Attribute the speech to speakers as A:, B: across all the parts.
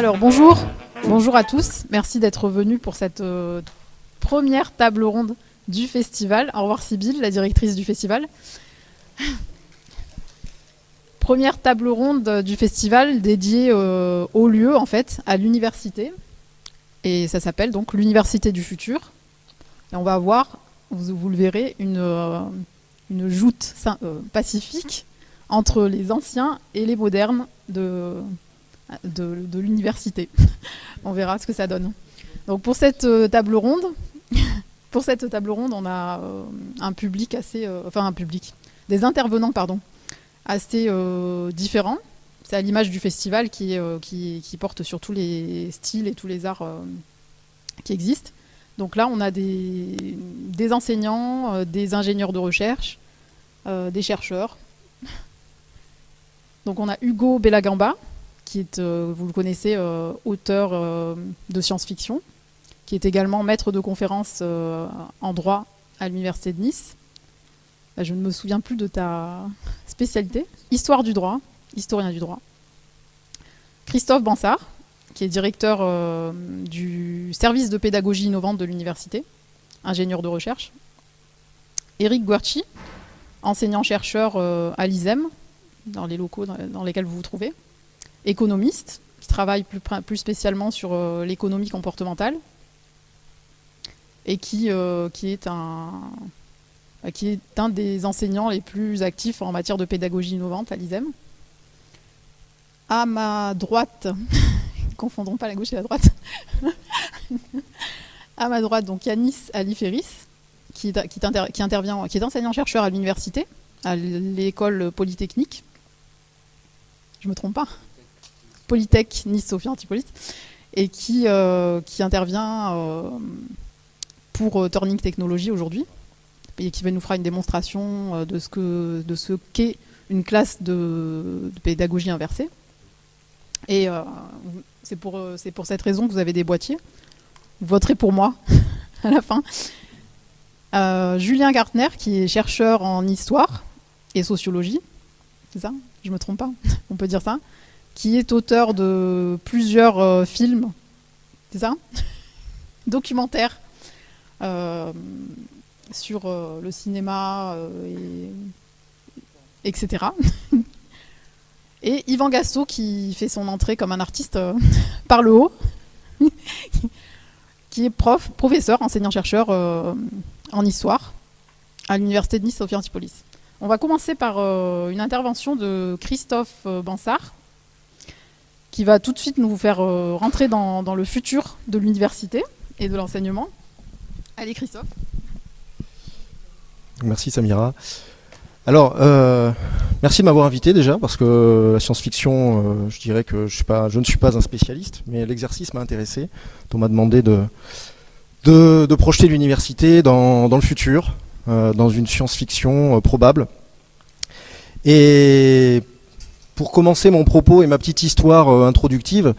A: Alors bonjour, bonjour à tous. Merci d'être venus pour cette première table ronde du festival. Au revoir Sybille, la directrice du festival. Première table ronde du festival dédiée au lieu, en fait, à l'université. Et ça s'appelle donc l'Université du futur. Et on va avoir, vous le verrez, une joute pacifique entre les anciens et les modernes de l'université. On verra ce que ça donne. Donc pour cette table ronde, on a des intervenants assez différents. C'est à l'image du festival qui porte sur tous les styles et tous les arts qui existent. Donc là, on a des enseignants, des ingénieurs de recherche, des chercheurs. Donc on a Hugo Bellagamba, qui est, vous le connaissez, auteur de science-fiction, qui est également maître de conférences en droit à l'Université de Nice. Je ne me souviens plus de ta spécialité. Histoire du droit, historien du droit. Christophe Bansard, qui est directeur du service de pédagogie innovante de l'université, ingénieur de recherche. Éric Guerci, enseignant-chercheur à l'ISEM, dans les locaux dans lesquels vous vous trouvez. Économiste, qui travaille plus spécialement sur l'économie comportementale et qui est un des enseignants les plus actifs en matière de pédagogie innovante à l'ISEM. À ma droite, confondons pas la gauche et la droite, à ma droite, donc Yanis Aliferis, qui est enseignant-chercheur à l'université, à l'école polytechnique. Je me trompe pas, Polytech Nice Sophia Antipolis, et qui intervient pour Turning Technology aujourd'hui, et qui nous fera une démonstration de ce qu'est une classe de pédagogie inversée. Et c'est pour cette raison que vous avez des boîtiers. Vous voterez pour moi à la fin. Julien Gartner, qui est chercheur en histoire et sociologie, c'est ça ? Je ne me trompe pas, on peut dire ça, qui est auteur de plusieurs films, c'est ça ? Documentaires sur le cinéma, etc. Et Yvan Gasso, qui fait son entrée comme un artiste par le haut, qui est professeur, enseignant-chercheur en histoire à l'Université de Nice Sophia Antipolis. On va commencer par une intervention de Christophe Bansard, qui va tout de suite nous faire rentrer dans le futur de l'université et de l'enseignement. Allez Christophe.
B: Merci Samira. Alors, merci de m'avoir invité déjà, parce que la science-fiction, je dirais que je ne suis pas un spécialiste, mais l'exercice m'a intéressé. On m'a demandé de projeter l'université dans le futur, dans une science-fiction probable. Et pour commencer mon propos et ma petite histoire introductive,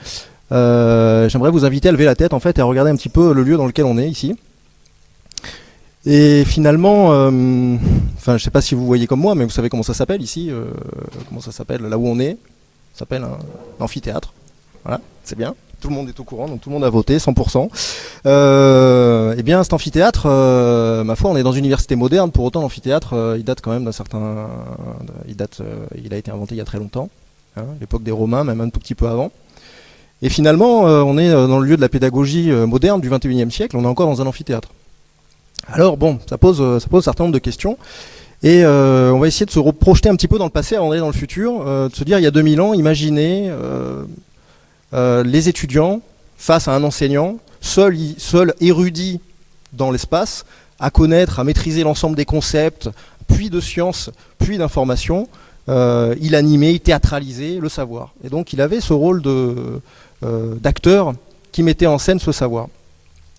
B: j'aimerais vous inviter à lever la tête en fait et à regarder un petit peu le lieu dans lequel on est ici. Et finalement, je ne sais pas si vous voyez comme moi, mais vous savez comment ça s'appelle ici, comment ça s'appelle là où on est. Ça s'appelle un amphithéâtre. Voilà, c'est bien. Tout le monde est au courant, donc tout le monde a voté, 100%. Eh bien, cet amphithéâtre, ma foi, on est dans une université moderne. Pour autant, l'amphithéâtre, il date quand même d'un certain... il a été inventé il y a très longtemps, hein, l'époque des Romains, même un tout petit peu avant. Et finalement, on est dans le lieu de la pédagogie moderne du 21e siècle, on est encore dans un amphithéâtre. Alors bon, ça pose un certain nombre de questions. Et on va essayer de se projeter un petit peu dans le passé avant d'aller dans le futur, de se dire, il y a 2000 ans, imaginez... les étudiants face à un enseignant, seul érudit dans l'espace, à connaître, à maîtriser l'ensemble des concepts, puis de sciences, puis d'informations, il animait, il théâtralisait le savoir. Et donc il avait ce rôle d'acteur qui mettait en scène ce savoir.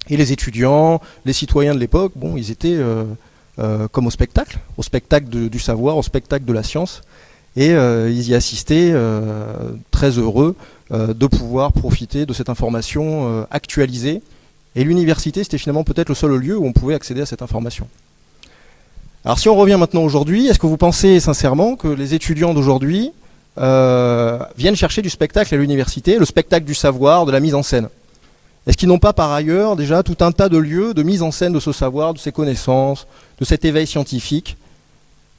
B: Et les étudiants, les citoyens de l'époque, bon, ils étaient comme au spectacle du savoir, au spectacle de la science, et ils y assistaient très heureux de pouvoir profiter de cette information actualisée. Et l'université, c'était finalement peut-être le seul lieu où on pouvait accéder à cette information. Alors si on revient maintenant aujourd'hui, est-ce que vous pensez sincèrement que les étudiants d'aujourd'hui viennent chercher du spectacle à l'université, le spectacle du savoir, de la mise en scène? Est-ce qu'ils n'ont pas par ailleurs déjà tout un tas de lieux de mise en scène de ce savoir, de ces connaissances, de cet éveil scientifique?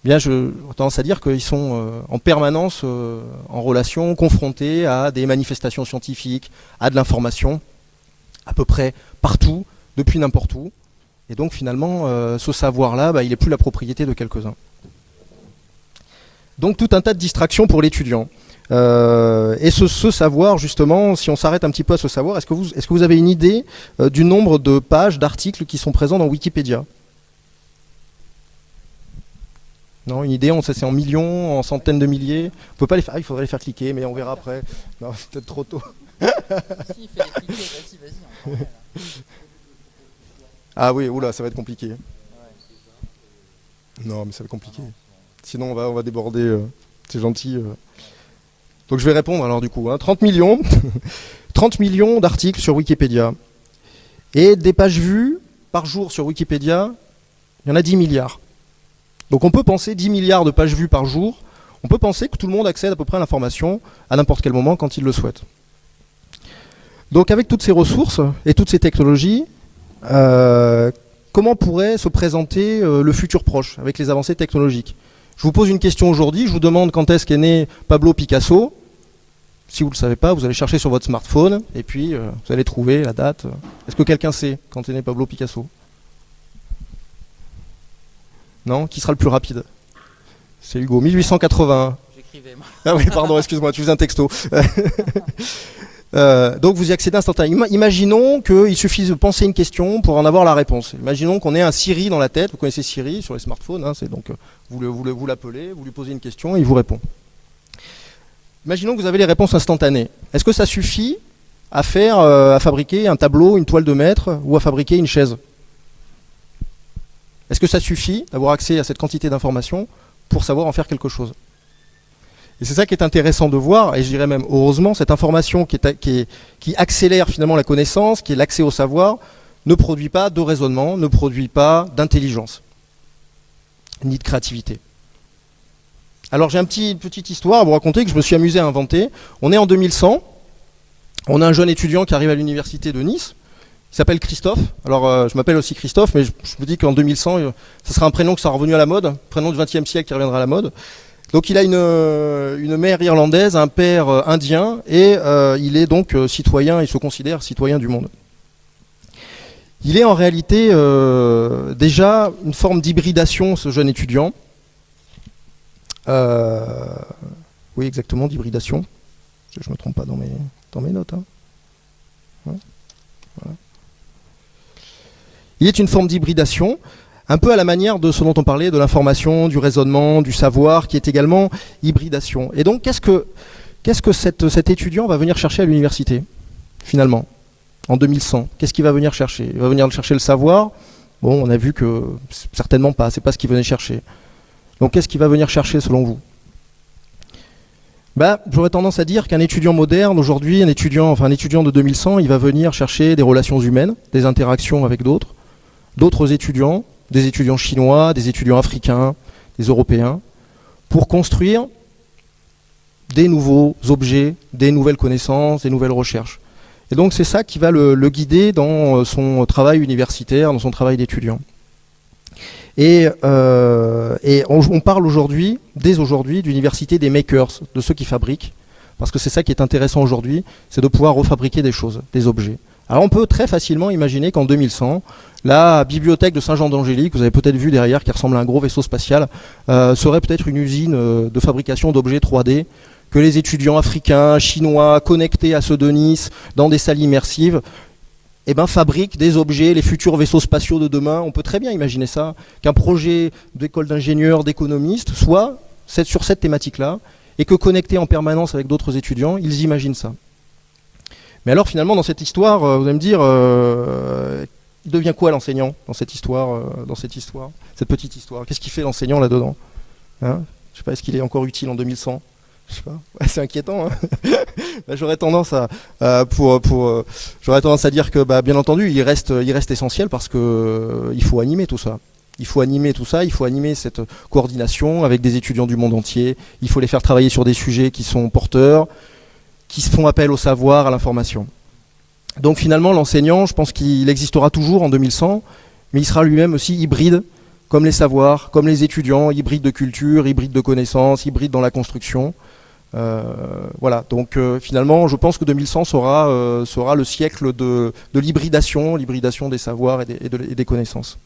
B: Bien, j'ai tendance à dire qu'ils sont en permanence en relation, confrontés à des manifestations scientifiques, à de l'information, à peu près partout, depuis n'importe où. Et donc finalement, ce savoir-là, il n'est plus la propriété de quelques-uns. Donc tout un tas de distractions pour l'étudiant. Et ce savoir, justement, si on s'arrête un petit peu à ce savoir, est-ce que vous avez une idée du nombre de pages, d'articles qui sont présents dans Wikipédia? Non, une idée, c'est en millions, en centaines de milliers. On peut pas les faire. Ah, il faudrait les faire cliquer, mais on verra après. Non, c'est peut-être trop tôt.
C: Si, fais-les cliquer, vas-y.
B: Ah oui, oula, ça va être compliqué. Non, mais ça va être compliqué. Sinon, on va déborder. C'est gentil. Donc je vais répondre alors du coup. 30 millions, 30 millions d'articles sur Wikipédia. Et des pages vues par jour sur Wikipédia, il y en a 10 milliards. Donc on peut penser 10 milliards de pages vues par jour, on peut penser que tout le monde accède à peu près à l'information à n'importe quel moment quand il le souhaite. Donc avec toutes ces ressources et toutes ces technologies, comment pourrait se présenter le futur proche avec les avancées technologiques? Je vous pose une question aujourd'hui, je vous demande quand est-ce qu'est né Pablo Picasso. Si vous ne le savez pas, vous allez chercher sur votre smartphone et puis vous allez trouver la date. Est-ce que quelqu'un sait quand est né Pablo Picasso? Non? Qui sera le plus rapide? C'est Hugo, 1881.
C: J'écrivais, moi.
B: Ah oui, pardon, excuse-moi, tu faisais un texto. Donc vous y accédez instantanément. Imaginons qu'il suffise de penser une question pour en avoir la réponse. Imaginons qu'on ait un Siri dans la tête. Vous connaissez Siri sur les smartphones. C'est donc vous l'appelez, vous lui posez une question et il vous répond. Imaginons que vous avez les réponses instantanées. Est-ce que ça suffit à fabriquer un tableau, une toile de maître ou à fabriquer une chaise? Est-ce que ça suffit d'avoir accès à cette quantité d'informations pour savoir en faire quelque chose? Et c'est ça qui est intéressant de voir, et je dirais même heureusement, cette information qui accélère finalement la connaissance, qui est l'accès au savoir, ne produit pas de raisonnement, ne produit pas d'intelligence, ni de créativité. Alors j'ai une petite histoire à vous raconter que je me suis amusé à inventer. On est en 2100, on a un jeune étudiant qui arrive à l'université de Nice, il s'appelle Christophe. Alors je m'appelle aussi Christophe, mais je me dis qu'en 2100, ça sera un prénom qui sera revenu à la mode, prénom du XXe siècle qui reviendra à la mode. Donc il a une mère irlandaise, un père indien, et il est donc citoyen, il se considère citoyen du monde. Il est en réalité déjà une forme d'hybridation, ce jeune étudiant. Oui, exactement, d'hybridation. Je ne me trompe pas dans mes notes. Hein. Ouais. Voilà. Il est une forme d'hybridation, un peu à la manière de ce dont on parlait, de l'information, du raisonnement, du savoir, qui est également hybridation. Et donc, qu'est-ce que cet étudiant va venir chercher à l'université, finalement, en 2100? Qu'est-ce qu'il va venir chercher? Il va venir chercher le savoir? Bon, on a vu que certainement pas, c'est pas ce qu'il venait chercher. Donc, qu'est-ce qu'il va venir chercher, selon vous? J'aurais tendance à dire qu'un étudiant moderne, aujourd'hui, un étudiant de 2100, il va venir chercher des relations humaines, des interactions avec d'autres étudiants, des étudiants chinois, des étudiants africains, des Européens, pour construire des nouveaux objets, des nouvelles connaissances, des nouvelles recherches. Et donc c'est ça qui va le guider dans son travail universitaire, dans son travail d'étudiant. Et on parle aujourd'hui, dès aujourd'hui, d'université des makers, de ceux qui fabriquent, parce que c'est ça qui est intéressant aujourd'hui, c'est de pouvoir refabriquer des choses, des objets. Alors on peut très facilement imaginer qu'en 2100, la bibliothèque de Saint-Jean d'Angély, que vous avez peut-être vu derrière, qui ressemble à un gros vaisseau spatial, serait peut-être une usine de fabrication d'objets 3D, que les étudiants africains, chinois, connectés à ceux de Nice, dans des salles immersives, fabriquent des objets, les futurs vaisseaux spatiaux de demain. On peut très bien imaginer ça, qu'un projet d'école d'ingénieurs, d'économistes, soit sur cette thématique-là, et que connectés en permanence avec d'autres étudiants, ils imaginent ça. Mais alors finalement, dans cette histoire, vous allez me dire, il devient quoi l'enseignant dans cette histoire, cette petite histoire? Qu'est-ce qu'il fait l'enseignant là-dedans? Hein? Je sais pas, est-ce qu'il est encore utile en 2100? Je sais pas. Ouais, c'est inquiétant. Hein. J'aurais tendance à dire que, bien entendu, il reste essentiel parce que il faut animer tout ça. Il faut animer tout ça, il faut animer cette coordination avec des étudiants du monde entier. Il faut les faire travailler sur des sujets qui sont porteurs, qui se font appel au savoir, à l'information. Donc finalement, l'enseignant, je pense qu'il existera toujours en 2100, mais il sera lui-même aussi hybride, comme les savoirs, comme les étudiants, hybride de culture, hybride de connaissances, hybride dans la construction. Voilà, donc finalement, je pense que 2100 sera le siècle de l'hybridation des savoirs et des connaissances.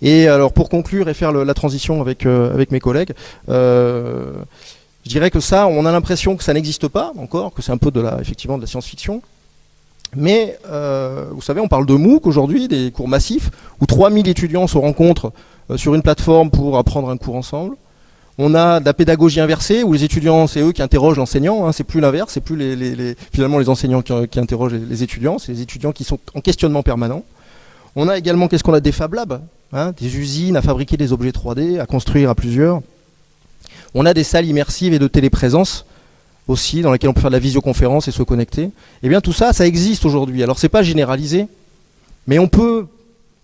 B: Et alors, pour conclure et faire la transition avec mes collègues, je dirais que ça, on a l'impression que ça n'existe pas encore, que c'est un peu effectivement de la science-fiction. Mais, vous savez, on parle de MOOC aujourd'hui, des cours massifs, où 3000 étudiants se rencontrent sur une plateforme pour apprendre un cours ensemble. On a de la pédagogie inversée, où les étudiants, c'est eux qui interrogent l'enseignant, hein, c'est plus l'inverse, c'est plus finalement les enseignants qui interrogent les étudiants, c'est les étudiants qui sont en questionnement permanent. On a également, qu'est-ce qu'on a, des Fab Labs, hein, des usines à fabriquer des objets 3D, à construire à plusieurs. On a des salles immersives et de téléprésence aussi, dans lesquelles on peut faire de la visioconférence et se connecter. Eh bien tout ça, ça existe aujourd'hui. Alors c'est pas généralisé, mais on peut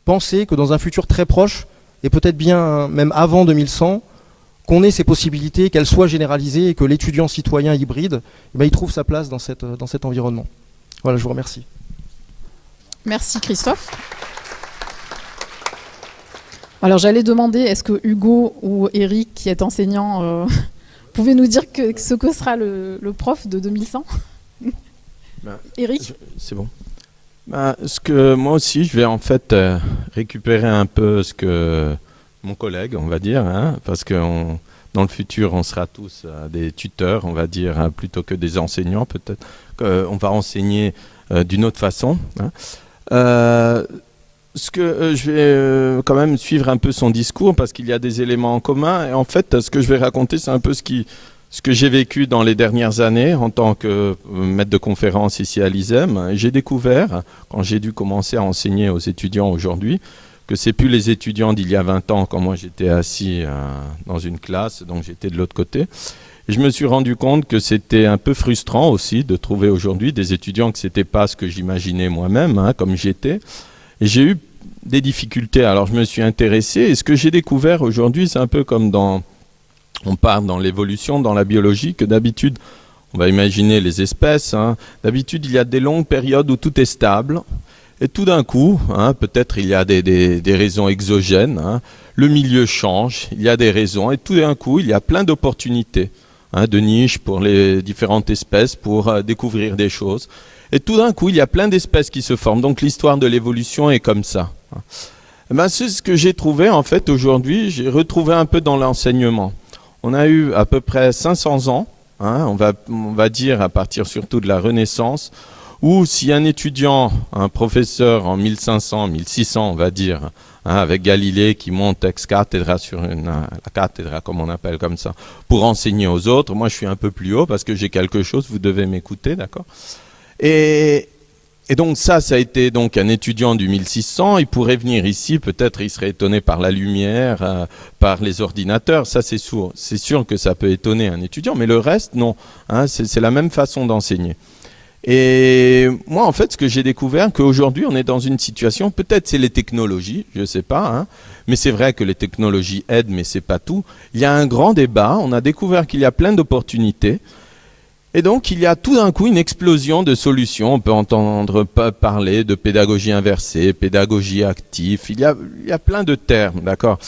B: penser que dans un futur très proche, et peut-être bien même avant 2100, qu'on ait ces possibilités, qu'elles soient généralisées et que l'étudiant citoyen hybride, eh bien, il trouve sa place dans cet environnement. Voilà, je vous remercie.
A: Merci Christophe. Alors j'allais demander, est-ce que Hugo ou Eric, qui est enseignant, pouvez nous dire ce que sera le prof de 2100 ? Eric ?
D: C'est bon. Moi aussi, je vais en fait récupérer un peu ce que mon collègue, on va dire, hein, parce que dans le futur, on sera tous des tuteurs, on va dire, hein, plutôt que des enseignants, peut-être. On va enseigner d'une autre façon. Hein. Je vais quand même suivre un peu son discours, parce qu'il y a des éléments en commun. Et en fait, ce que je vais raconter, c'est un peu ce que j'ai vécu dans les dernières années en tant que maître de conférence ici à l'ISEM. J'ai découvert, quand j'ai dû commencer à enseigner aux étudiants aujourd'hui, que c'est plus les étudiants d'il y a 20 ans, quand moi j'étais assis dans une classe, donc j'étais de l'autre côté. Et je me suis rendu compte que c'était un peu frustrant aussi de trouver aujourd'hui des étudiants que c'était pas ce que j'imaginais moi-même, hein, comme j'étais. Et j'ai eu des difficultés. Alors je me suis intéressé, et ce que j'ai découvert aujourd'hui, c'est un peu comme on part dans l'évolution, dans la biologie, que d'habitude, on va imaginer les espèces, hein, d'habitude il y a des longues périodes où tout est stable. Et tout d'un coup, hein, peut-être il y a des raisons exogènes, hein, le milieu change, il y a des raisons, et tout d'un coup, il y a plein d'opportunités, hein, de niches pour les différentes espèces, pour découvrir des choses. Et tout d'un coup, il y a plein d'espèces qui se forment. Donc l'histoire de l'évolution est comme ça. C'est ce que j'ai trouvé, en fait, aujourd'hui, j'ai retrouvé un peu dans l'enseignement. On a eu à peu près 500 ans, hein, on va dire à partir surtout de la Renaissance, ou si un étudiant, un professeur en 1500, 1600, on va dire, hein, avec Galilée qui monte ex cathedra sur la cathedra, comme on appelle comme ça, pour enseigner aux autres. Moi, je suis un peu plus haut parce que j'ai quelque chose, vous devez m'écouter, d'accord ? Et donc ça a été donc un étudiant du 1600. Il pourrait venir ici, peut-être il serait étonné par la lumière, par les ordinateurs. Ça, c'est sûr que ça peut étonner un étudiant, mais le reste, non. Hein, c'est la même façon d'enseigner. Et moi, en fait, ce que j'ai découvert, qu'aujourd'hui, on est dans une situation, peut-être c'est les technologies, je ne sais pas, hein, mais c'est vrai que les technologies aident, mais c'est pas tout. Il y a un grand débat, on a découvert qu'il y a plein d'opportunités, et donc il y a tout d'un coup une explosion de solutions. On peut entendre parler de pédagogie inversée, pédagogie active, il y a plein de termes, d'accord.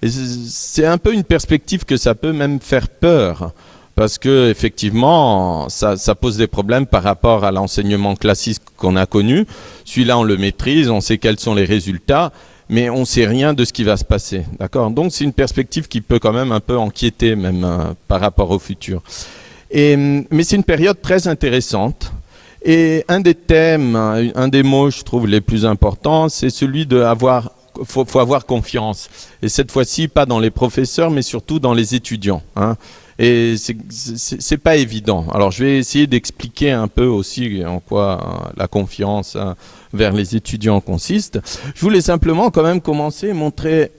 D: Et c'est un peu une perspective que ça peut même faire peur. Parce que effectivement, ça pose des problèmes par rapport à l'enseignement classique qu'on a connu. Celui-là, on le maîtrise, on sait quels sont les résultats, mais on ne sait rien de ce qui va se passer. D'accord ? Donc c'est une perspective qui peut quand même un peu inquiéter, même par rapport au futur. Mais c'est une période très intéressante. Et un des thèmes, un des mots, je trouve, les plus importants, c'est celui de faut avoir confiance. Et cette fois-ci, pas dans les professeurs, mais surtout dans les étudiants. Hein. Et c'est pas évident. Alors je vais essayer d'expliquer un peu aussi en quoi la confiance vers les étudiants consiste. Je voulais simplement quand même commencer, montrer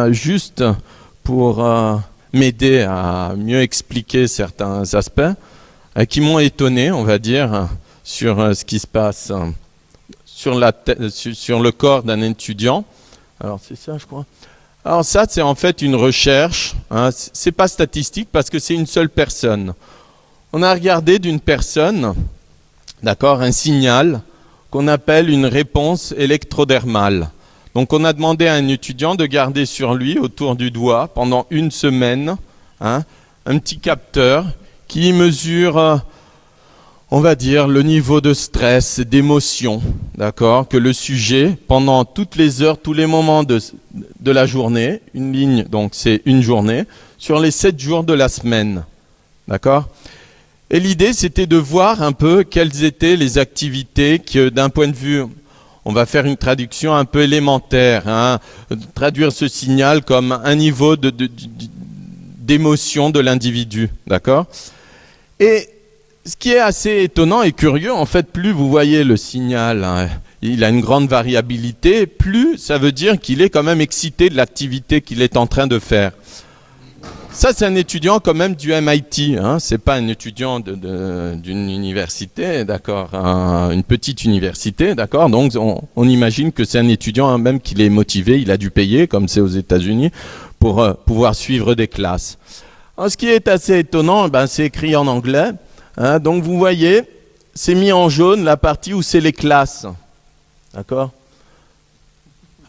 D: juste pour m'aider à mieux expliquer certains aspects qui m'ont étonné, on va dire, sur ce qui se passe sur le corps d'un étudiant. Alors c'est ça, je crois. Alors ça, c'est en fait une recherche. Hein. C'est pas statistique parce que c'est une seule personne. On a regardé d'une personne, d'accord, un signal qu'on appelle une réponse électrodermale. Donc on a demandé à un étudiant de garder sur lui, autour du doigt, pendant 1 semaine, hein, un petit capteur qui mesure, on va dire, le niveau de stress, d'émotion, d'accord, que le sujet, pendant toutes les heures, tous les moments de la journée, une ligne, donc c'est une journée, sur les 7 jours de la semaine, d'accord. Et l'idée, c'était de voir un peu quelles étaient les activités que, d'un point de vue, on va faire une traduction un peu élémentaire, hein, traduire ce signal comme un niveau d'émotion de l'individu, d'accord. Et ce qui est assez étonnant et curieux, en fait, plus vous voyez le signal, hein, il a une grande variabilité, plus ça veut dire qu'il est quand même excité de l'activité qu'il est en train de faire. Ça, c'est un étudiant quand même du MIT, hein, c'est pas un étudiant d'une université, d'accord, une petite université, d'accord. Donc, on imagine que c'est un étudiant hein, même qu'il est motivé, il a dû payer, comme c'est aux États-Unis, pour pouvoir suivre des classes. Alors, ce qui est assez étonnant, ben, c'est écrit en anglais. Hein, donc vous voyez, c'est mis en jaune la partie où c'est les classes. D'accord ?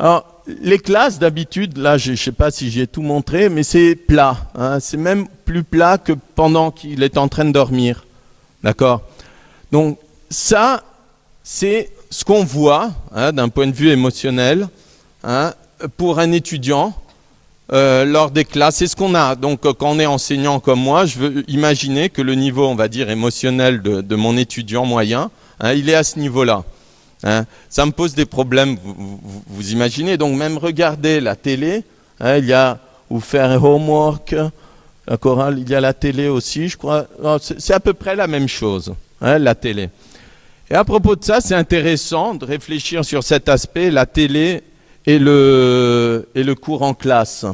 D: Alors, les classes, d'habitude, là, je ne sais pas si j'ai tout montré, mais c'est plat. Hein, c'est même plus plat que pendant qu'il est en train de dormir. D'accord ? Donc, ça, c'est ce qu'on voit, hein, d'un point de vue émotionnel, hein, pour un étudiant. Lors des classes, c'est ce qu'on a. Donc, quand on est enseignant comme moi, je veux imaginer que le niveau, on va dire, émotionnel de mon étudiant moyen, hein, il est à ce niveau-là. Hein. Ça me pose des problèmes, vous imaginez. Donc, même regarder la télé, hein, il y a, ou faire un homework, la chorale, il y a la télé aussi, je crois. C'est à peu près la même chose, hein, la télé. Et à propos de ça, c'est intéressant de réfléchir sur cet aspect, la télé et le cours en classe.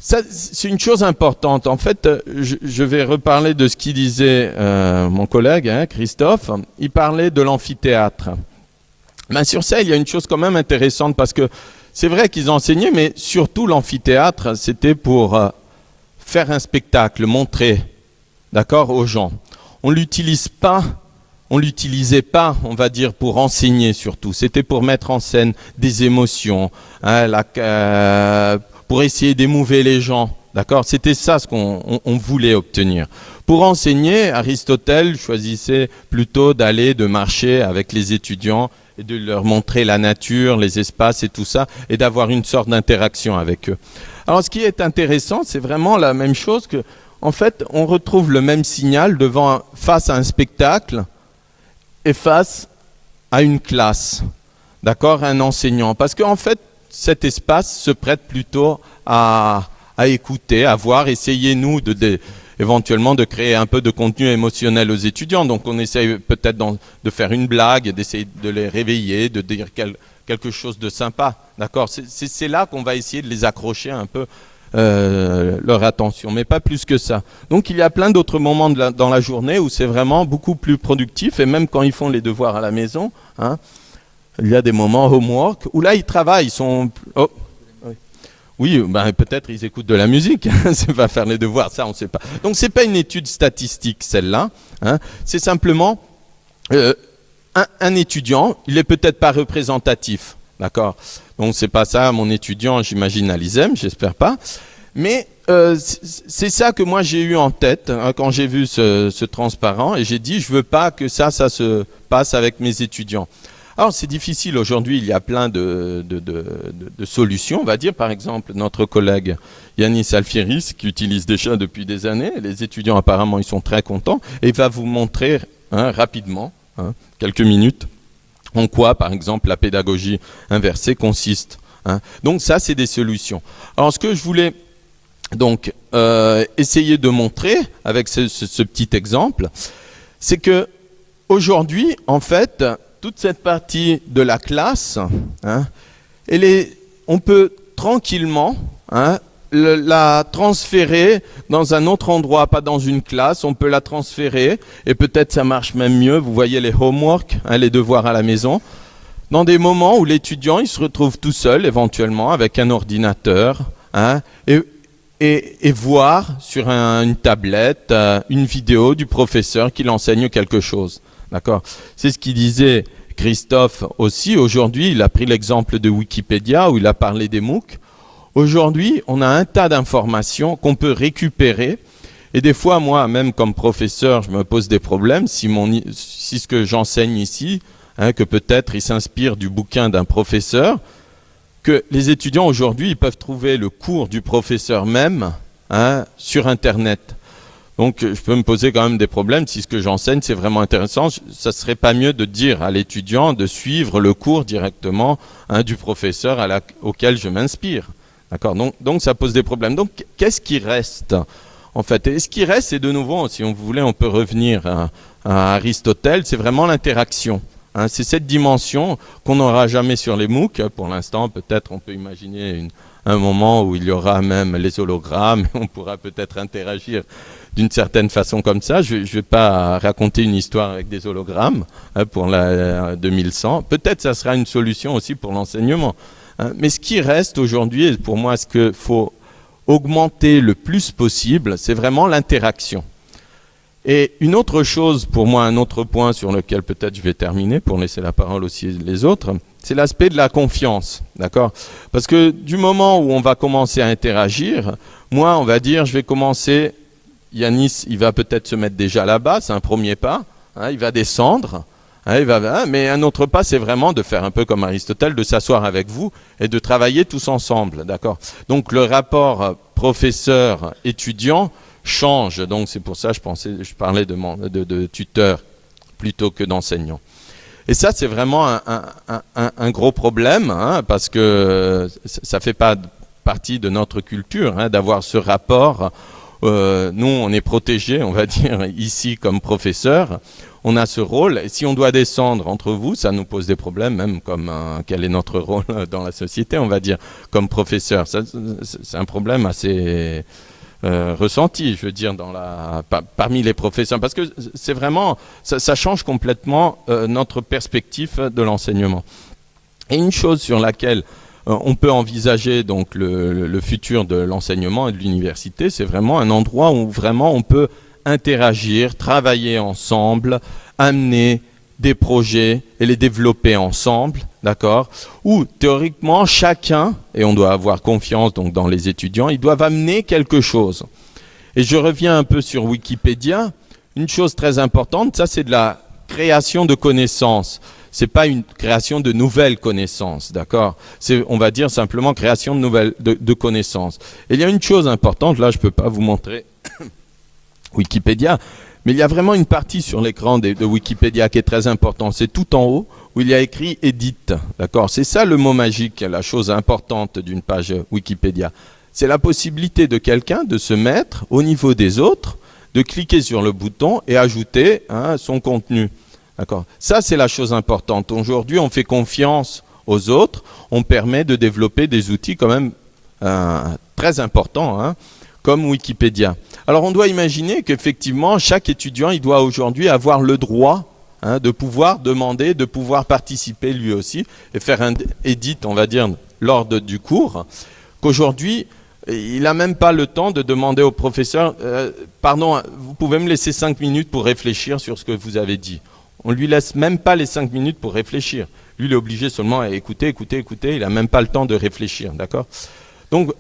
D: Ça, c'est une chose importante. En fait, je vais reparler de ce qu'il disait mon collègue, hein, Christophe. Il parlait de l'amphithéâtre. Ben, sur ça, il y a une chose quand même intéressante parce que c'est vrai qu'ils enseignaient, mais surtout l'amphithéâtre, c'était pour faire un spectacle, montrer, d'accord, aux gens. On l'utilise pas. On ne l'utilisait pas, on va dire, pour enseigner surtout. C'était pour mettre en scène des émotions, hein, pour essayer d'émouver les gens. D'accord ? C'était ça ce qu'on voulait obtenir. Pour enseigner, Aristote choisissait plutôt de marcher avec les étudiants et de leur montrer la nature, les espaces et tout ça, et d'avoir une sorte d'interaction avec eux. Alors ce qui est intéressant, c'est vraiment la même chose que, en fait, on retrouve le même signal face à un spectacle, et face à une classe, d'accord, un enseignant. Parce qu'en fait, cet espace se prête plutôt à écouter, à voir, essayer, nous, éventuellement de créer un peu de contenu émotionnel aux étudiants. Donc on essaye peut-être de faire une blague, d'essayer de les réveiller, de dire quelque chose de sympa, d'accord. C'est là qu'on va essayer de les accrocher un peu leur attention, mais pas plus que ça. Donc il y a plein d'autres moments dans la journée où c'est vraiment beaucoup plus productif, et même quand ils font les devoirs à la maison, hein, il y a des moments homework où là ils travaillent, ils sont... Oh. Oui, ben, peut-être ils écoutent de la musique, c'est pas faire les devoirs, ça on sait pas. Donc c'est pas une étude statistique celle-là, hein, c'est simplement un étudiant, il est peut-être pas représentatif. D'accord. Donc c'est pas ça, mon étudiant, j'imagine à l'ISEM, j'espère pas. Mais c'est ça que moi j'ai eu en tête hein, quand j'ai vu ce transparent, et j'ai dit je veux pas que ça se passe avec mes étudiants. Alors c'est difficile aujourd'hui, il y a plein de solutions, on va dire. Par exemple, notre collègue Yanis Alfiris, qui utilise déjà depuis des années, les étudiants apparemment ils sont très contents, et il va vous montrer hein, rapidement, hein, quelques minutes, en quoi, par exemple, la pédagogie inversée consiste. Hein. Donc ça, c'est des solutions. Alors ce que je voulais donc essayer de montrer avec ce petit exemple, c'est que aujourd'hui, en fait, toute cette partie de la classe, hein, on peut tranquillement hein, la transférer dans un autre endroit, pas dans une classe, on peut la transférer, et peut-être ça marche même mieux, vous voyez les homework, hein, les devoirs à la maison, dans des moments où l'étudiant il se retrouve tout seul, éventuellement, avec un ordinateur, hein, et voir sur une tablette une vidéo du professeur qui l'enseigne quelque chose. D'accord ? C'est ce qu'il disait Christophe aussi. Aujourd'hui, il a pris l'exemple de Wikipédia où il a parlé des MOOC. Aujourd'hui, on a un tas d'informations qu'on peut récupérer. Et des fois, moi, même comme professeur, je me pose des problèmes si ce que j'enseigne ici, hein, que peut-être il s'inspire du bouquin d'un professeur, que les étudiants aujourd'hui, ils peuvent trouver le cours du professeur même, hein, sur Internet. Donc, je peux me poser quand même des problèmes si ce que j'enseigne, c'est vraiment intéressant. Ça serait pas mieux de dire à l'étudiant de suivre le cours directement, hein, du professeur auquel je m'inspire. D'accord ? Donc, ça pose des problèmes. Donc, qu'est-ce qui reste ? En fait, et ce qui reste, c'est de nouveau, si on voulait, on peut revenir à Aristote, c'est vraiment l'interaction. Hein, c'est cette dimension qu'on n'aura jamais sur les MOOC. Pour l'instant, peut-être on peut imaginer un moment où il y aura même les hologrammes, et on pourra peut-être interagir d'une certaine façon comme ça. Je ne vais pas raconter une histoire avec des hologrammes, hein, pour la 2100. Peut-être ça sera une solution aussi pour l'enseignement. Hein, mais ce qui reste aujourd'hui, et pour moi, ce qu'il faut augmenter le plus possible, c'est vraiment l'interaction. Et une autre chose, pour moi, un autre point sur lequel peut-être je vais terminer pour laisser la parole aussi les autres, c'est l'aspect de la confiance, d'accord ? Parce que du moment où on va commencer à interagir, moi, on va dire, je vais commencer, Yanis, il va peut-être se mettre déjà là-bas, c'est un premier pas, hein, il va descendre, hein, mais un autre pas, c'est vraiment de faire un peu comme Aristote, de s'asseoir avec vous et de travailler tous ensemble, d'accord ? Donc le rapport professeur-étudiant change, donc c'est pour ça que je parlais de tuteur plutôt que d'enseignant. Et ça, c'est vraiment un gros problème, hein, parce que ça fait pas partie de notre culture, hein, d'avoir ce rapport. Nous, on est protégés, on va dire, ici comme professeur. On a ce rôle, et si on doit descendre entre vous, ça nous pose des problèmes, même comme quel est notre rôle dans la société, on va dire, comme professeur. C'est un problème assez ressenti, je veux dire, parmi les professeurs, parce que c'est vraiment, ça change complètement notre perspective de l'enseignement. Et une chose sur laquelle on peut envisager donc le futur de l'enseignement et de l'université, c'est vraiment un endroit où vraiment on peut interagir, travailler ensemble, amener des projets et les développer ensemble, d'accord ? Où théoriquement chacun, et on doit avoir confiance donc dans les étudiants, ils doivent amener quelque chose. Et je reviens un peu sur Wikipédia. Une chose très importante, ça c'est de la création de connaissances. C'est pas une création de nouvelles connaissances, d'accord ? C'est, on va dire simplement création de nouvelles de connaissances. Et il y a une chose importante, là je peux pas vous montrer Wikipédia, mais il y a vraiment une partie sur l'écran de Wikipédia qui est très importante. C'est tout en haut où il y a écrit « Edit ». D'accord ? C'est ça le mot magique, la chose importante d'une page Wikipédia. C'est la possibilité de quelqu'un de se mettre au niveau des autres, de cliquer sur le bouton et ajouter, hein, son contenu. D'accord ? Ça, c'est la chose importante. Aujourd'hui, on fait confiance aux autres. On permet de développer des outils quand même très importants, hein, comme Wikipédia. Alors on doit imaginer qu'effectivement, chaque étudiant, il doit aujourd'hui avoir le droit, hein, de pouvoir demander, de pouvoir participer lui aussi, et faire un edit, on va dire, lors du cours, qu'aujourd'hui, il n'a même pas le temps de demander au professeur « Pardon, vous pouvez me laisser 5 minutes pour réfléchir sur ce que vous avez dit ?» On ne lui laisse même pas les 5 minutes pour réfléchir. Lui, il est obligé seulement à écouter, il n'a même pas le temps de réfléchir, d'accord ? Donc,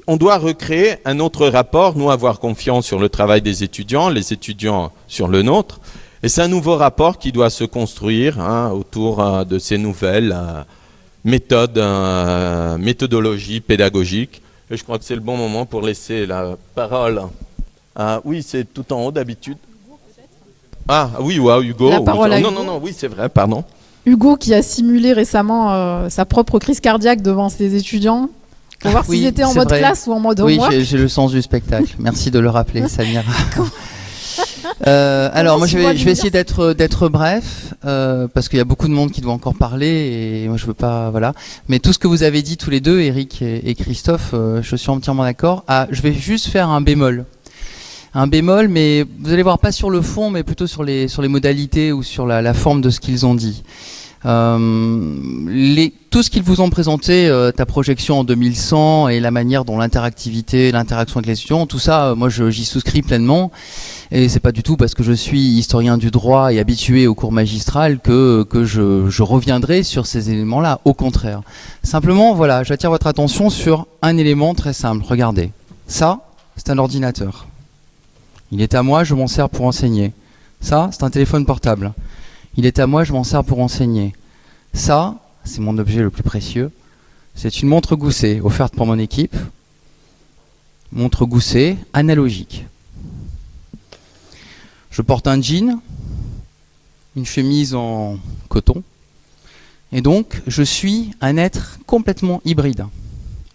D: on doit recréer un autre rapport, nous avoir confiance sur le travail des étudiants, les étudiants sur le nôtre. Et c'est un nouveau rapport qui doit se construire, hein, autour de ces nouvelles méthodologies pédagogiques. Et je crois que c'est le bon moment pour laisser la parole. Oui, c'est tout en haut d'habitude. Ah oui, ouais, Hugo.
A: La parole à Hugo.
D: Non, oui, c'est vrai, pardon.
A: Hugo qui a simulé récemment sa propre crise cardiaque devant ses étudiants. Pour voir s'ils étaient en mode classe ou en mode homework.
C: Oui, j'ai le sens du spectacle. Merci de le rappeler, Samira. Alors, moi, je vais essayer d'être bref, parce qu'il y a beaucoup de monde qui doit encore parler, et moi, je veux pas, voilà. Mais tout ce que vous avez dit tous les deux, Eric et Christophe, je suis entièrement d'accord. Je vais juste faire un bémol. Un bémol, mais vous allez voir, pas sur le fond, mais plutôt sur les modalités ou sur la forme de ce qu'ils ont dit. Tout ce qu'ils vous ont présenté, ta projection en 2100 et la manière dont l'interactivité, l'interaction avec les étudiants, tout ça, moi j'y souscris pleinement. Et c'est pas du tout parce que je suis historien du droit et habitué au cours magistral que je reviendrai sur ces éléments-là. Au contraire. Simplement, voilà, j'attire votre attention sur un élément très simple. Regardez. Ça, c'est un ordinateur. Il est à moi, je m'en sers pour enseigner. Ça, c'est un téléphone portable. Il est à moi, je m'en sers pour enseigner. Ça, c'est mon objet le plus précieux. C'est une montre Gousset offerte pour mon équipe. Montre Gousset analogique. Je porte un jean, une chemise en coton. Et donc, je suis un être complètement hybride.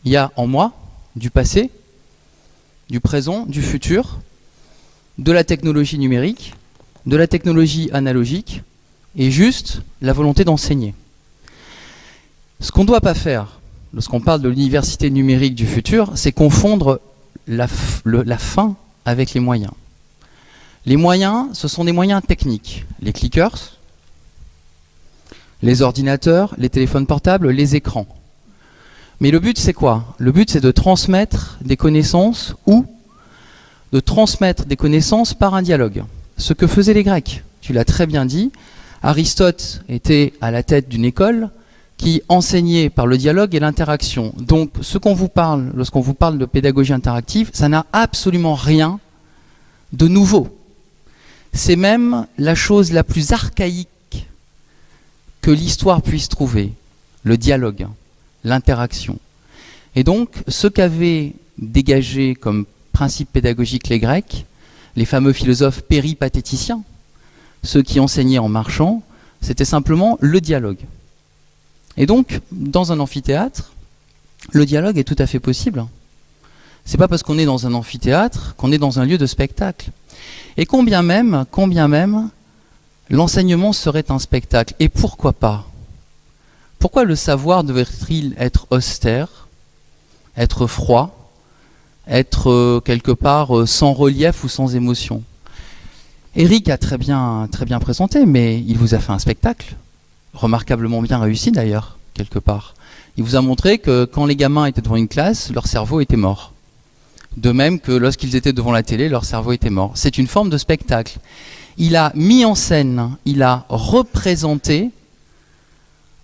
C: Il y a en moi du passé, du présent, du futur, de la technologie numérique, de la technologie analogique, et juste la volonté d'enseigner. Ce qu'on ne doit pas faire, lorsqu'on parle de l'université numérique du futur, c'est confondre la fin avec les moyens. Les moyens, ce sont des moyens techniques. Les clickers, les ordinateurs, les téléphones portables, les écrans. Mais le but, c'est quoi? Le but, c'est de transmettre des connaissances ou de transmettre des connaissances par un dialogue. Ce que faisaient les Grecs, tu l'as très bien dit. Aristote était à la tête d'une école qui enseignait par le dialogue et l'interaction. Donc, ce qu'on vous parle, lorsqu'on vous parle de pédagogie interactive, ça n'a absolument rien de nouveau. C'est même la chose la plus archaïque que l'histoire puisse trouver, le dialogue, l'interaction. Et donc, ce qu'avaient dégagé comme principe pédagogique les Grecs, les fameux philosophes péripatéticiens, ceux qui enseignaient en marchant, c'était simplement le dialogue. Et donc, dans un amphithéâtre, le dialogue est tout à fait possible. C'est pas parce qu'on est dans un amphithéâtre qu'on est dans un lieu de spectacle. Et combien même, l'enseignement serait un spectacle. Et pourquoi pas? Pourquoi le savoir devrait-il être austère, être froid, être quelque part sans relief ou sans émotion? Eric a très bien présenté, mais il vous a fait un spectacle, remarquablement bien réussi d'ailleurs, quelque part. Il vous a montré que quand les gamins étaient devant une classe, leur cerveau était mort. De même que lorsqu'ils étaient devant la télé, leur cerveau était mort. C'est une forme de spectacle. Il a mis en scène, il a représenté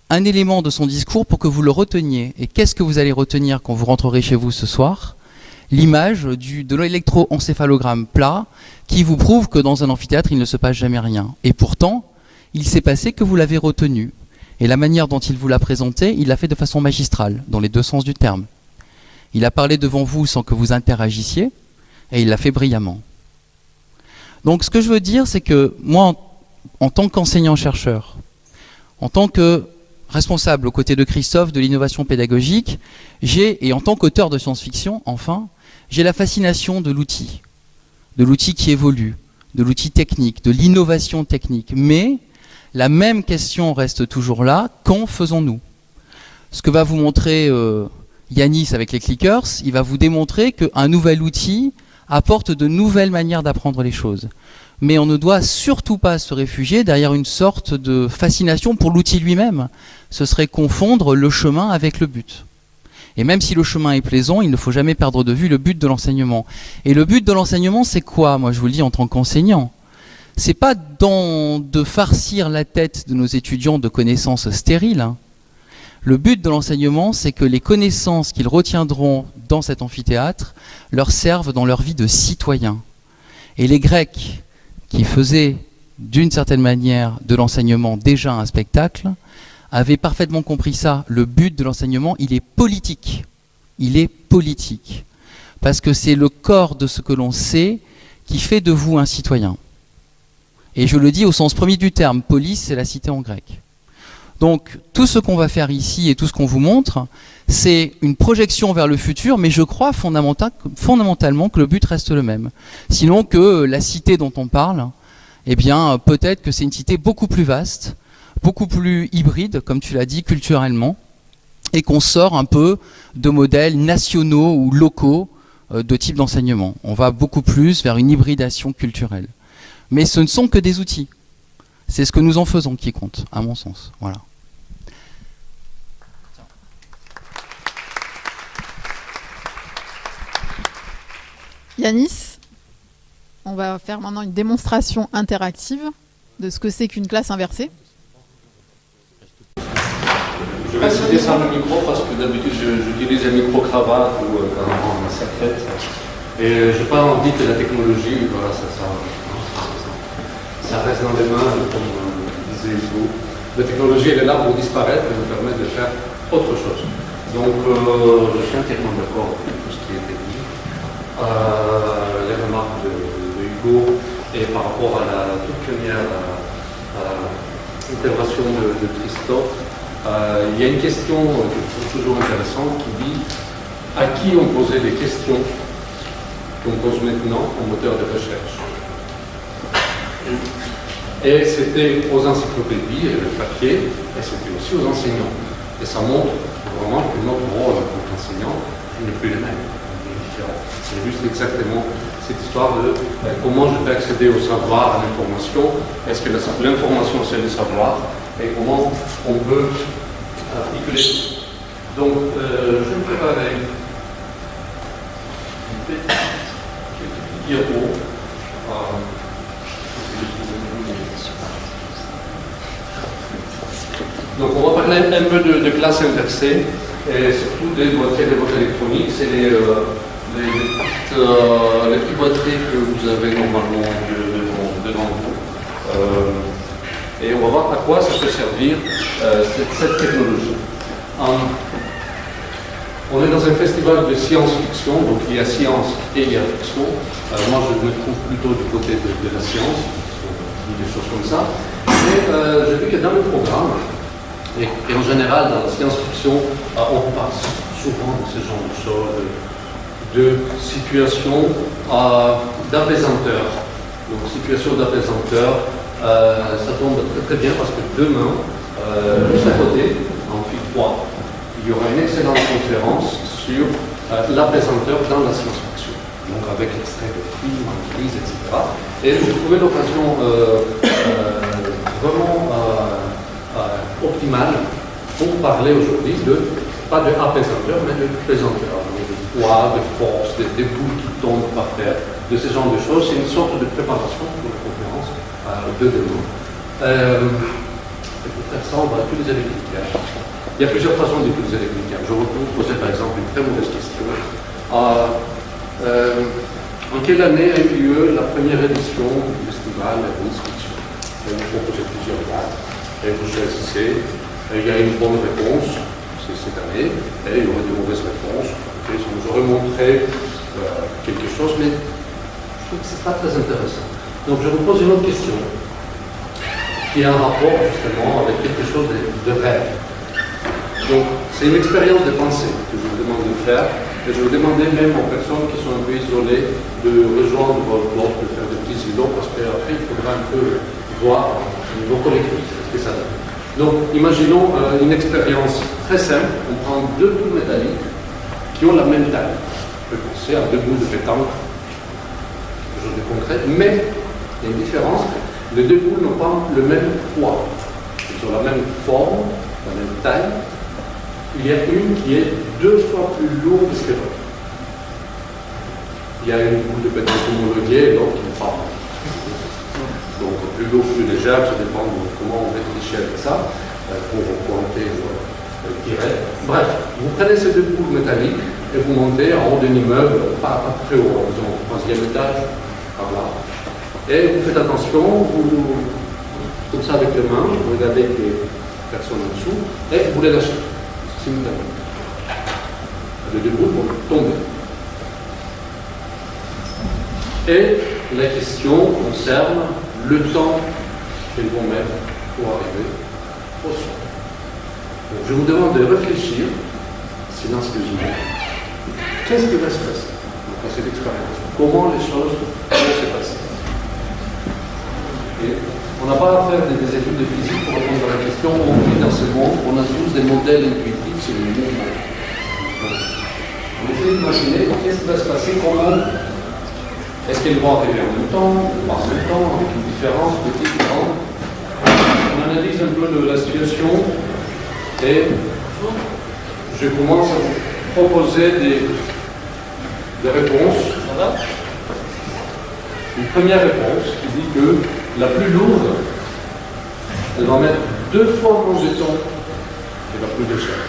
C: un élément de son discours pour que vous le reteniez. Et qu'est-ce que vous allez retenir quand vous rentrerez chez vous ce soir? L'image de l'électroencéphalogramme plat qui vous prouve que dans un amphithéâtre, il ne se passe jamais rien. Et pourtant, il s'est passé que vous l'avez retenu. Et la manière dont il vous l'a présenté, il l'a fait de façon magistrale, dans les deux sens du terme. Il a parlé devant vous sans que vous interagissiez, et il l'a fait brillamment. Donc ce que je veux dire, c'est que moi, en tant qu'enseignant-chercheur, en tant que responsable aux côtés de Christophe de l'innovation pédagogique, et en tant qu'auteur de science-fiction, enfin, j'ai la fascination de l'outil qui évolue, de l'outil technique, de l'innovation technique. Mais la même question reste toujours là, qu'en faisons-nous? Ce que va vous montrer Yanis avec les clickers, il va vous démontrer qu'un nouvel outil apporte de nouvelles manières d'apprendre les choses. Mais on ne doit surtout pas se réfugier derrière une sorte de fascination pour l'outil lui-même. Ce serait confondre le chemin avec le but. Et même si le chemin est plaisant, il ne faut jamais perdre de vue le but de l'enseignement. Et le but de l'enseignement, c'est quoi? Moi, je vous le dis en tant qu'enseignant. C'est pas de farcir la tête de nos étudiants de connaissances stériles. Hein. Le but de l'enseignement, c'est que les connaissances qu'ils retiendront dans cet amphithéâtre leur servent dans leur vie de citoyens. Et les Grecs, qui faisaient d'une certaine manière de l'enseignement déjà un spectacle, avaient parfaitement compris ça. Le but de l'enseignement, il est politique. Il est politique. Parce que c'est le corps de ce que l'on sait qui fait de vous un citoyen. Et je le dis au sens premier du terme, polis, c'est la cité en grec. Donc tout ce qu'on va faire ici et tout ce qu'on vous montre, c'est une projection vers le futur, mais je crois fondamentalement que le but reste le même. Sinon que la cité dont on parle, eh bien peut-être que c'est une cité beaucoup plus vaste, beaucoup plus hybride, comme tu l'as dit, culturellement, et qu'on sort un peu de modèles nationaux ou locaux de type d'enseignement. On va beaucoup plus vers une hybridation culturelle. Mais ce ne sont que des outils. C'est ce que nous en faisons qui compte, à mon sens. Voilà.
A: Yanis, on va faire maintenant une démonstration interactive de ce que c'est qu'une classe inversée.
E: Je vais citer sans le micro parce que d'habitude j'utilise un micro-cravate ou carrément ma sacrette. Et je n'ai pas envie que la technologie, voilà, ça reste dans les mains, comme disait Hugo. La technologie, elle est là pour disparaître et nous permettre de faire autre chose. Donc, je suis entièrement d'accord avec tout ce qui a été dit. Les remarques de Hugo et par rapport à la toute première intervention de Christophe, il y a une question que je trouve toujours intéressante qui dit à qui on posait des questions qu'on pose maintenant en moteur de recherche. Et c'était aux encyclopédies et le papier, et c'était aussi aux enseignants. Et ça montre vraiment que notre rôle en tant qu'enseignant n'est plus le même, il est différent. C'est juste exactement cette histoire de comment je peux accéder au savoir, à l'information, est-ce que l'information c'est le savoir, et comment on peut articuler tout. Donc, je vais préparer une petite diapo. Donc on va parler un peu de classe inversée et surtout des boîtiers de vote électronique. C'est les petits boîtiers que vous avez normalement devant vous. Et on va voir à quoi ça peut servir cette technologie. On est dans un festival de science-fiction, donc il y a science et il y a fiction. Moi je me trouve plutôt du côté de la science, des choses comme ça. Mais j'ai vu que dans le programme, et en général, dans la science-fiction, on parle souvent de ce genre de choses, de situations d'apaisanteur. Donc, situation d'apaisanteur, ça tombe très, très bien parce que demain, juste à côté, en Amphi 3, il y aura une excellente conférence sur l'apaisanteur dans la science-fiction. Donc, avec extrait de films, entreprises, etc. Et j'ai trouvé l'occasion vraiment optimale pour parler aujourd'hui pas de apaisanteur, mais de plaisanteur, de poids, de force, des boules qui tombent par terre, de ce genre de choses. C'est une sorte de préparation pour la conférence de demain. Et pour faire ça, on va utiliser les critères. Il y a plusieurs façons d'utiliser les critères. Je vais vous poser par exemple une très mauvaise question. En quelle année a eu lieu la première édition du festival de l'inscription? Je vais vous proposer plusieurs dates. Et vous choisissez, il y a une bonne réponse, c'est cette année, et il y aurait de mauvaises réponses. Okay, ça nous aurait montré quelque chose, mais je trouve que ce n'est pas très intéressant. Donc je vous pose une autre question, qui a un rapport justement avec quelque chose de rêve. Donc c'est une expérience de pensée que je vous demande de faire, et je vous demandais même aux personnes qui sont un peu isolées de rejoindre votre blog, de faire des petits îlots, parce qu'après il faudra un peu voir au niveau collectif. Ça donne. Donc, imaginons une expérience très simple. On prend deux boules métalliques qui ont la même taille. On peut penser à deux boules de pétanque, quelque chose de concret, mais il y a une différence. Les deux boules n'ont pas le même poids. Ils ont la même forme, la même taille. Il y a une qui est 2 fois plus lourde que l'autre. Il y a une boule de pétanque homologuée et l'autre qui n'est pas. Donc plus lourd, plus légère, ça dépend de comment on réfléchit avec ça, pour pointer ou tirer. Bref, vous prenez ces deux boules métalliques et vous montez en haut d'un immeuble, pas très haut, disons au 3e étage, par là. Et vous faites attention, vous, comme ça avec les mains, vous regardez les personnes en dessous, et vous les lâchez, simultanément. Les deux boules vont tomber. Et la question concerne le temps qu'ils vont mettre pour arriver au son. Donc, je vous demande de réfléchir silencieusement. Qu'est-ce qui va se passer dans cette expérience? Comment les choses vont se passer? Et on n'a pas à faire des études de physique pour répondre à la question. On vit dans ce monde, on a tous des modèles intuitifs sur le mouvement. On essaie d'imaginer qu'est-ce qui va se passer, comment. Est-ce qu'ils vont arriver en même temps, pas en même temps, avec une différence petite ou grande? On analyse un peu la situation et je commence à vous proposer des réponses Une première réponse qui dit que la plus lourde, elle va mettre 2 fois moins de temps que la plus légère.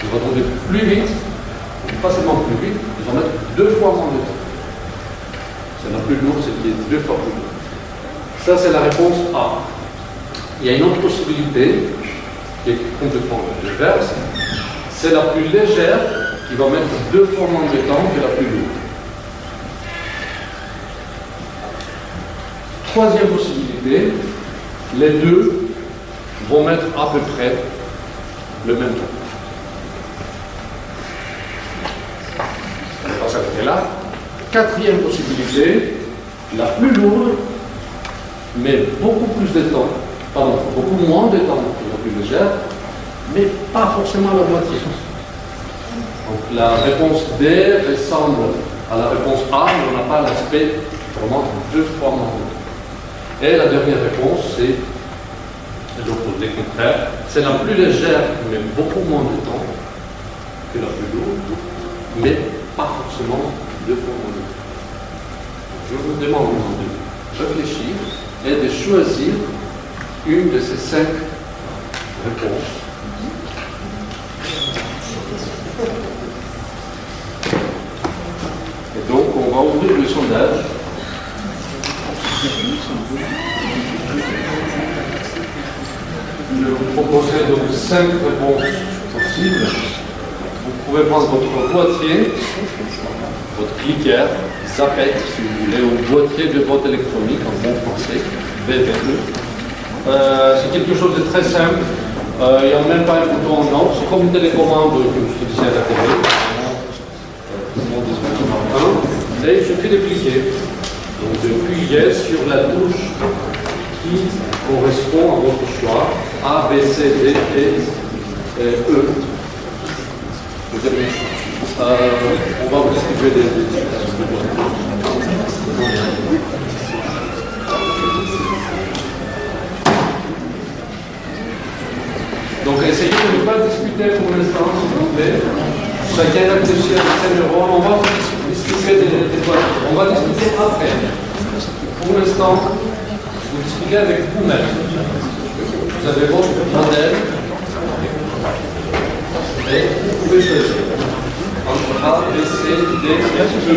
E: Elle va tomber plus vite, pas seulement plus vite, elle va mettre 2 fois moins de temps. C'est la plus lourde, c'est qui est 2 fois plus lourde. Ça, c'est la réponse A. Il y a une autre possibilité qui est complètement inverse. C'est la plus légère qui va mettre 2 fois moins de temps que la plus lourde. Troisième possibilité, les deux vont mettre à peu près le même temps. On va s'arrêter là. Quatrième possibilité, la plus lourde, mais beaucoup plus de temps, pardon, beaucoup moins de temps que la plus légère, mais pas forcément la moitié. Donc la réponse D ressemble à la réponse A, mais on n'a pas l'aspect vraiment 2 fois moins de temps. Et la dernière réponse, c'est l'opposé contraire. C'est la plus légère, mais beaucoup moins de temps que la plus lourde, mais pas forcément 2 fois moins de temps. Je vous demande de réfléchir et de choisir une de ces 5 réponses. Et donc, on va ouvrir le sondage. Je vous proposerai donc 5 réponses possibles. Vous pouvez prendre votre boîtier, votre cliqueur, Zapet, si vous voulez, ou boîtier de vote électronique en bon français, BVE. C'est quelque chose de très simple. Il n'y a même pas un bouton en or. C'est comme une télécommande que je te disais à la télé. Et il suffit de cliquer. Donc d'appuyer sur la touche qui correspond à votre choix, A, B, C, D, E, E. On va vous distribuer des donc essayez de ne pas discuter pour l'instant, s'il vous plaît. Chacun réfléchit à 5 euros. On va discuter des voitures. On va discuter après. Pour l'instant, vous discutez avec vous-même. Vous avez votre modèle et vous pouvez choisir entre A, B, C, D, E.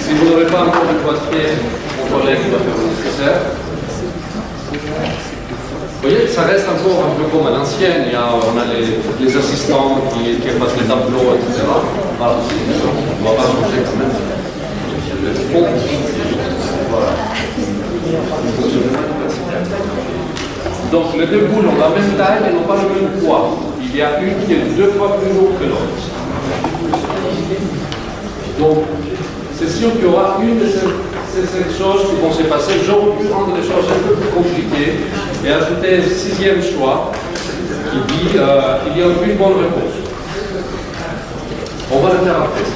E: Si vous n'avez pas encore de boîtier, mon collègue va faire le nécessaire. Vous voyez, ça reste encore un peu comme à l'ancienne. On a les assistants qui passent les tableaux, etc. Voilà, on ne va pas changer quand même. Bon. Voilà. Donc les 2 boules ont la même taille et n'ont pas le même poids. Il y a une qui est 2 fois plus lourde que l'autre. Donc c'est sûr qu'il y aura une de ces choses qui vont se passer. J'aurais pu rendre les choses un peu plus compliquées et ajouter un 6e choix qui dit il y a une bonne réponse. On va le faire après.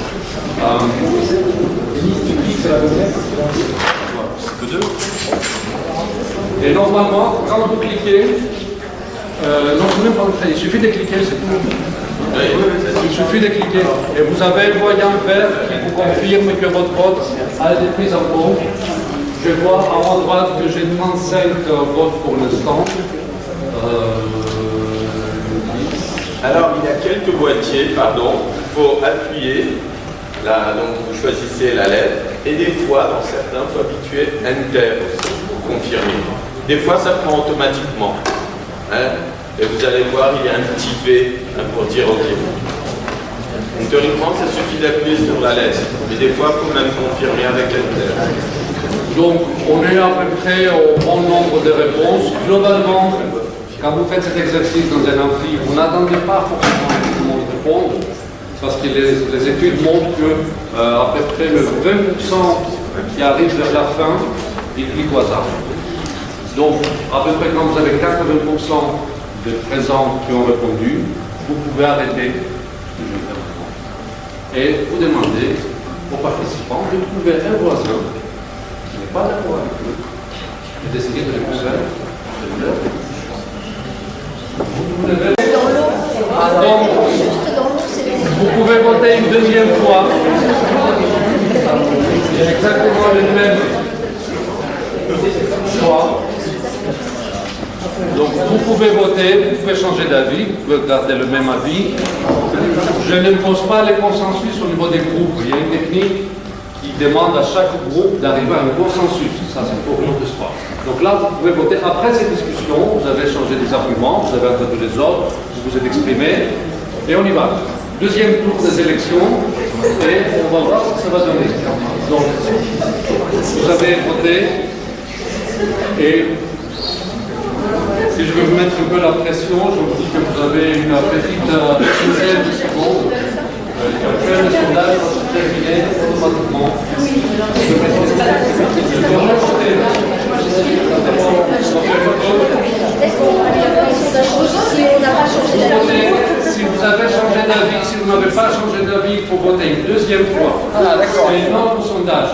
E: Et normalement, quand vous cliquez, il suffit de cliquer, c'est tout. Il suffit de cliquer. Et vous avez le voyant vert qui vous confirme que votre vote a été pris en compte. Je vois en haut à droite que j'ai 35 votes pour l'instant.
D: Alors, il y a quelques boîtiers, pardon, il faut appuyer. Là, donc vous choisissez la lettre. Et des fois, dans certains, il faut habituer Enter aussi, pour confirmer. Des fois, ça prend automatiquement. Hein? Et vous allez voir, il y a un petit V pour dire OK. Donc, théoriquement, ça suffit d'appuyer sur la lettre. Mais des fois, il faut même confirmer avec Enter.
E: Donc, on est à peu près au bon nombre de réponses. Globalement, quand vous faites cet exercice dans un amphi, vous n'attendez pas forcément que tout le monde réponde, parce que les études montrent que à peu près le 20% qui arrive vers la fin, ils cliquent au hasard. Donc, à peu près quand vous avez 80% de présents qui ont répondu, vous pouvez arrêter ce jeu et vous demandez aux participants de trouver un voisin qui n'est pas d'accord avec eux et d'essayer de les convaincre de leur donc, vous pouvez voter une deuxième fois. C'est exactement le même choix. Donc vous pouvez voter, vous pouvez changer d'avis, vous pouvez garder le même avis. Je n'impose pas les consensus au niveau des groupes. Il y a une technique qui demande à chaque groupe d'arriver à un consensus. Ça, c'est pour une autre histoire. Donc là, vous pouvez voter. Après ces discussions, vous avez changé des arguments, vous avez entendu les autres, vous vous êtes exprimé, et on y va. Deuxième tour des élections, et on va voir ce que ça va donner. Donc, vous avez voté, et si je veux vous mettre un peu la pression, je vous dis que vous avez une petite quinzaine de secondes. Après le sondage va se terminer automatiquement. Si vous avez changé d'avis, si vous n'avez pas changé d'avis, il faut voter une deuxième fois. C'est un autre sondage.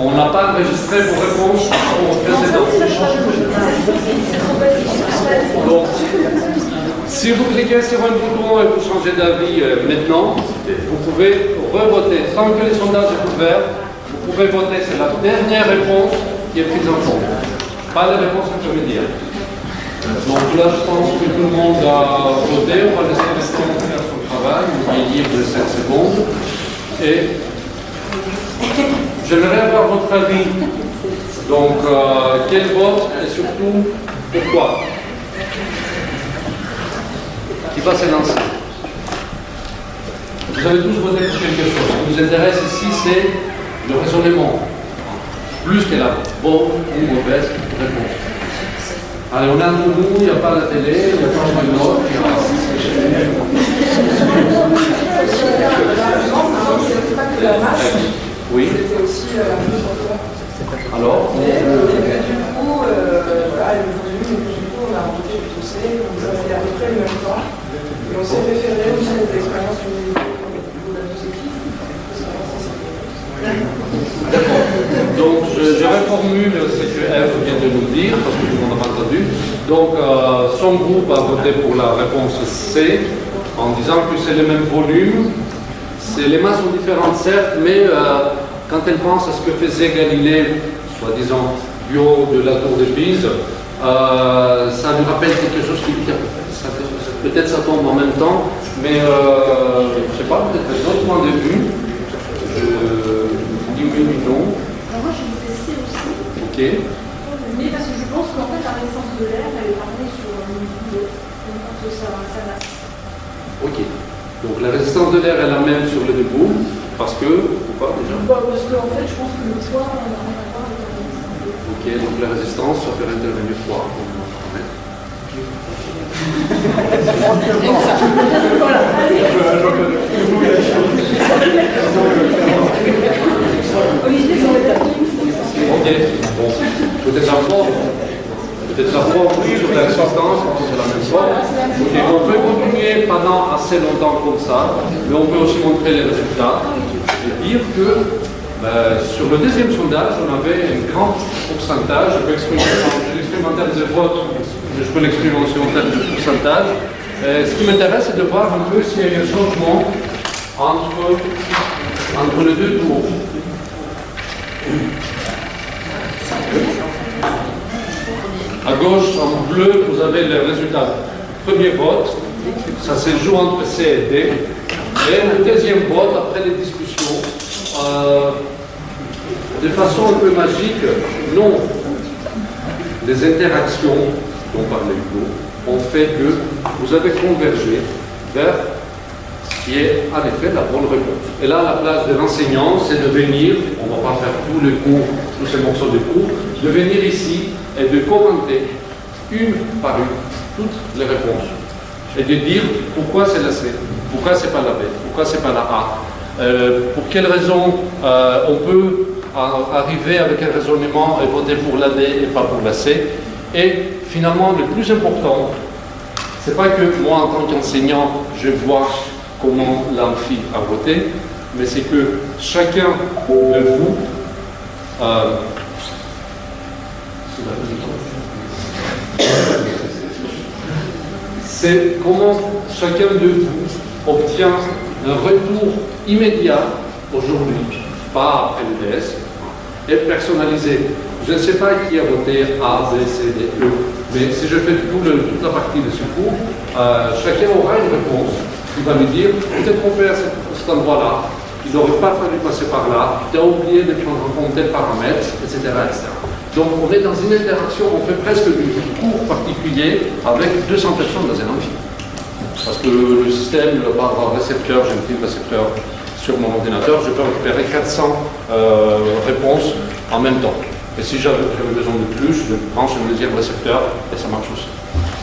E: On n'a pas enregistré vos réponses au précédent. Donc, si vous cliquez sur un bouton et vous changez d'avis maintenant, vous pouvez revoter. Tant que le sondage est ouvert, vous pouvez voter. C'est la dernière réponse qui est prise en compte. Pas la réponse intermédiaire. Donc là, je pense que tout le monde a voté. On va laisser le temps faire son travail. On est libre de 7 secondes. Et j'aimerais avoir votre avis. Donc, quel vote et surtout, pourquoi? Qui va s'élancer? Vous avez tous voté pour quelque chose. Ce qui nous intéresse ici, c'est le raisonnement. Plus que la bonne ou mauvaise réponse. Allez, on est entre nous, il n'y a pas la télé, il n'y a pas une autre. Oui. Alors
F: du coup, voilà, le volume, du coup, on a rencontré le procès, on a fait à peu près le même temps. Et on s'est référé aussi à l'expérience du niveau de la société.
E: D'accord. Donc, je reformule ce que Eve vient de nous dire, parce que tout le monde n'a pas entendu. Donc, son groupe a voté pour la réponse C, en disant que c'est le même volume. Les masses sont différentes, certes, mais quand elle pense à ce que faisait Galilée, soi-disant du haut de la tour de Pise, ça lui rappelle quelque chose qui peut-être ça tombe en même temps, mais je ne sais pas, peut-être un autre point de vue. Je dis oui ou non.
G: Alors moi, je vais C aussi.
E: Ok.
G: Mais parce que je pense qu'en fait, la résistance de l'air, elle est parlée sur une vidéo. Donc, ça masse.
E: Ok. Donc la résistance de l'air est la même sur les deux bouts, parce que, pourquoi déjà?
G: Parce qu'en fait, je pense que le poids n'a rien à voir avec la résistance de l'air.
E: Ok, donc la résistance, ça fait intervenir quoi?
G: Voilà, allez.
E: Ok, bon, peut-être la forme. Peut-être la forme sur la résistance, c'est la même chose. Ok, on peut continuer pendant assez longtemps comme ça, mais on peut aussi montrer les résultats et dire que sur le deuxième sondage, on avait un grand pourcentage. Je peux l'exprimer en termes de vote, mais je peux l'exprimer aussi en termes de pourcentage. Ce qui m'intéresse, c'est de voir un peu s'il y a eu un changement entre les deux tours. À gauche, en bleu, vous avez le résultat. Premier vote, ça se joue entre C et D. Et le deuxième vote, après les discussions, de façon un peu magique, non, les interactions dont parlait Hugo ont fait que vous avez convergé vers ce qui est en effet la bonne réponse. Et là, la place de l'enseignant, c'est de venir, on ne va pas faire tous les cours, tous ces morceaux de cours, de venir ici et de commenter une par une toutes les réponses. Et de dire pourquoi c'est la C, pourquoi c'est pas la B, pourquoi c'est pas la A. Pour quelles raisons on peut arriver avec un raisonnement et voter pour la D et pas pour la C. Et finalement, le plus important, c'est pas que moi, en tant qu'enseignant, je vois comment l'amphi a voté, mais c'est que chacun de vous c'est comment chacun de vous obtient un retour immédiat aujourd'hui pas après le DS, et personnalisé. Je ne sais pas qui a voté A, B, C, D, E, mais si je fais toute la partie de ce cours, chacun aura une réponse qui va lui dire peut-être qu'on fait à cet endroit-là, il n'aurait pas fallu passer par là, tu as oublié de prendre en compte tel paramètre, etc., etc. Donc on est dans une interaction, on fait presque du cours particulier avec 200 personnes dans un amphi. Parce que le système, par récepteur, j'ai un petit récepteur sur mon ordinateur, je peux récupérer 400 réponses en même temps. Et si j'avais besoin de plus, je branche un deuxième récepteur et ça marche aussi.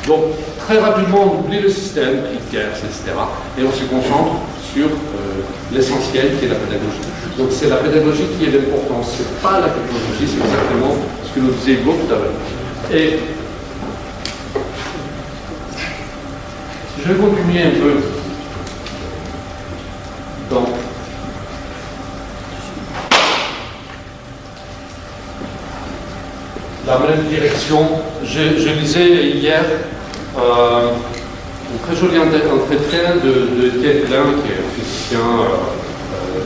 E: Donc très rapidement, on oublie le système, critères, etc. Et on se concentre sur l'essentiel qui est la pédagogie. Donc c'est la pédagogie qui est l'important, c'est pas la technologie, c'est exactement ce que nous disait Hugo tout à l'heure. Et je vais continuer un peu dans la même direction. Je lisais hier un très joli entretien de Ted Klein, qui est un physicien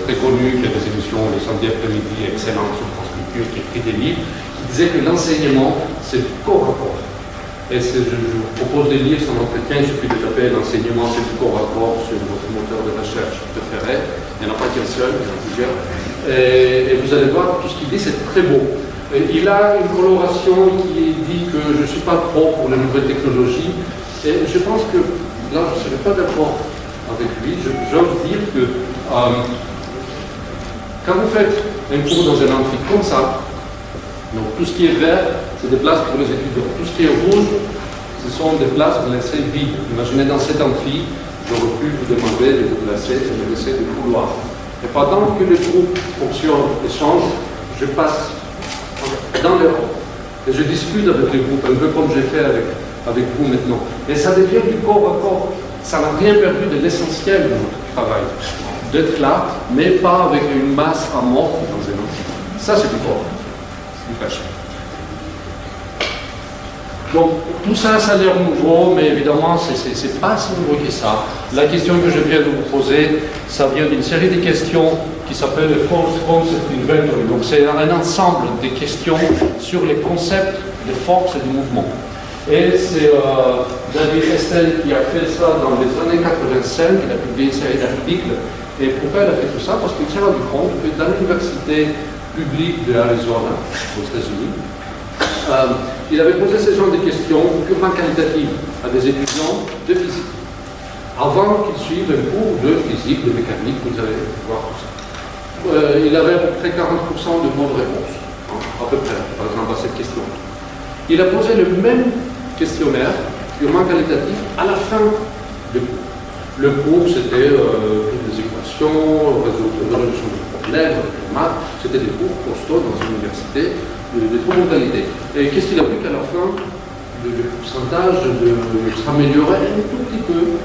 E: très connu, qui a des émissions le samedi après-midi excellentes sur France Culture, qui écrit des livres, qui disait que l'enseignement, c'est du corps à corps. Et je vous propose de lire son entretien, il suffit de taper l'enseignement, c'est du corps à corps sur votre moteur de recherche préféré. Il n'y en a pas qu'un seul, il y en a plusieurs. Et vous allez voir, tout ce qu'il dit, c'est très beau. Et il a une coloration qui dit que je ne suis pas pro pour les nouvelles technologies. Et je pense que là, je ne serais pas d'accord avec lui. J'ose dire que quand vous faites un cours dans un amphi comme ça, donc tout ce qui est vert, c'est des places pour les étudiants. Tout ce qui est rouge, ce sont des places laissées vides. Imaginez dans cet amphi, j'aurais pu vous demander de vous placer et de laisser des couloirs. Et pendant que les groupes fonctionnent et changent, je passe dans les rangs. Et je discute avec les groupes, un peu comme j'ai fait avec vous maintenant. Et ça devient du corps à corps. Ça n'a rien perdu de l'essentiel de notre travail. D'être là, mais pas avec une masse amorphe dans un amphi. Ça, c'est du corps. C'est du flash. Donc, tout ça, ça a l'air nouveau, mais évidemment, c'est pas si nouveau que ça. La question que je viens de vous poser, ça vient d'une série de questions qui s'appelle le Force Concept Inventory. Donc, c'est un ensemble de questions sur les concepts de force et de mouvement. Et c'est David Estel qui a fait ça dans les années 85, il a publié une série d'articles. Et pourquoi il a fait tout ça? Parce qu'il s'est rendu compte que dans l'université publique de Arizona, aux États-Unis, il avait posé ce genre de questions purement qualitatives à des étudiants de physique, avant qu'ils suivent un cours de physique, de mécanique, vous allez voir tout ça. Il avait à peu près 40% de bonnes réponses, hein, à peu près, par exemple à cette question. Il a posé le même questionnaire, purement qualitatif, à la fin du cours. Le cours, c'était toutes les équations, résolution de problèmes, maths, c'était des cours costauds dans une université de trop bonne qualité. Et qu'est-ce qu'il a vu qu'à la fin, le pourcentage s'améliorait un tout petit peu.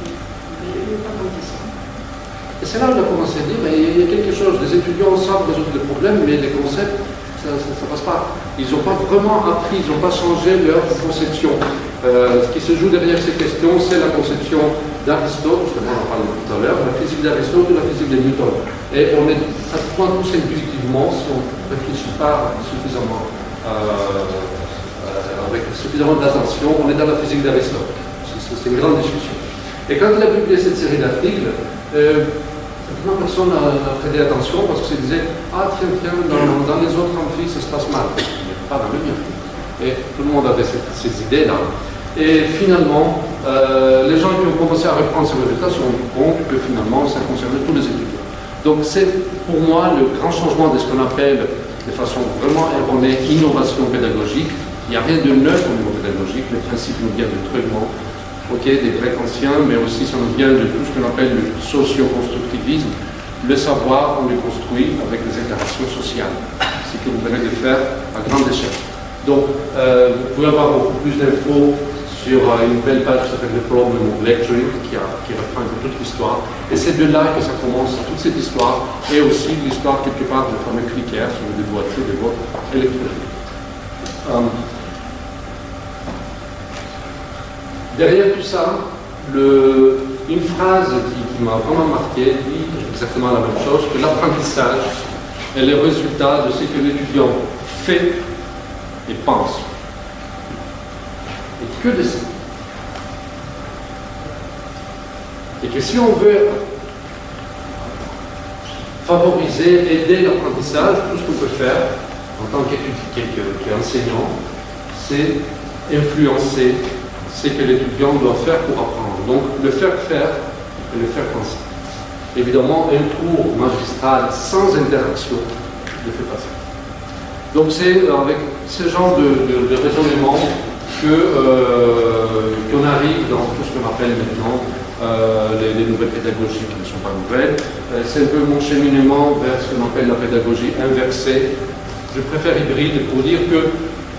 E: Et c'est là où on a commencé à dire, il y a quelque chose, les étudiants savent résoudre les problèmes, mais les concepts, ça ne passe pas. Ils n'ont pas vraiment appris, ils n'ont pas changé leur conception. Ce qui se joue derrière ces questions, c'est la conception d'Aristote, justement on en parlait tout à l'heure, la physique d'Aristote et la physique de Newton. Et ça se prend tous intuitivement si on ne réfléchit pas suffisamment, avec suffisamment d'attention, on est dans la physique d'Aristote. C'est une grande discussion. Et quand il a publié cette série d'articles, personne n'a prêté attention parce que se disait ah tiens, dans les autres amphis ça se passe mal, mais pas dans le mien. Et tout le monde avait ces idées-là. Et finalement, les gens qui ont commencé à reprendre ces résultats se sont rendus compte que finalement ça concernait tous les étudiants. Donc c'est pour moi le grand changement de ce qu'on appelle de façon vraiment erronée innovation pédagogique. Il n'y a rien de neuf au niveau pédagogique, les principes nous viennent de Treumont. Des Grecs anciens, mais aussi ça nous vient de tout ce qu'on appelle le socio-constructivisme. Le savoir, on le construit avec des interactions sociales. C'est ce que vous venez de faire à grande échelle. Donc, vous pouvez avoir beaucoup plus d'infos sur une belle page qui s'appelle The Problem of Lecturing, qui reprend un peu toute l'histoire. Et c'est de là que ça commence, toute cette histoire, et aussi l'histoire quelque part de fameux cliquets sur le déboîtier de votre électronique. Derrière tout ça, une phrase qui m'a vraiment marqué dit exactement la même chose, que l'apprentissage est le résultat de ce que l'étudiant fait et pense. Et que de ça. Et que si on veut favoriser, aider l'apprentissage, tout ce qu'on peut faire en tant qu'enseignant, c'est influencer ce que l'étudiant doit faire pour apprendre. Donc le faire faire et le faire penser. Évidemment, un cours magistral sans interaction ne fait pas ça. Donc c'est avec ce genre de raisonnement qu'on arrive dans tout ce qu'on appelle maintenant les nouvelles pédagogies qui ne sont pas nouvelles. C'est un peu mon cheminement vers ce qu'on appelle la pédagogie inversée. Je préfère hybride pour dire que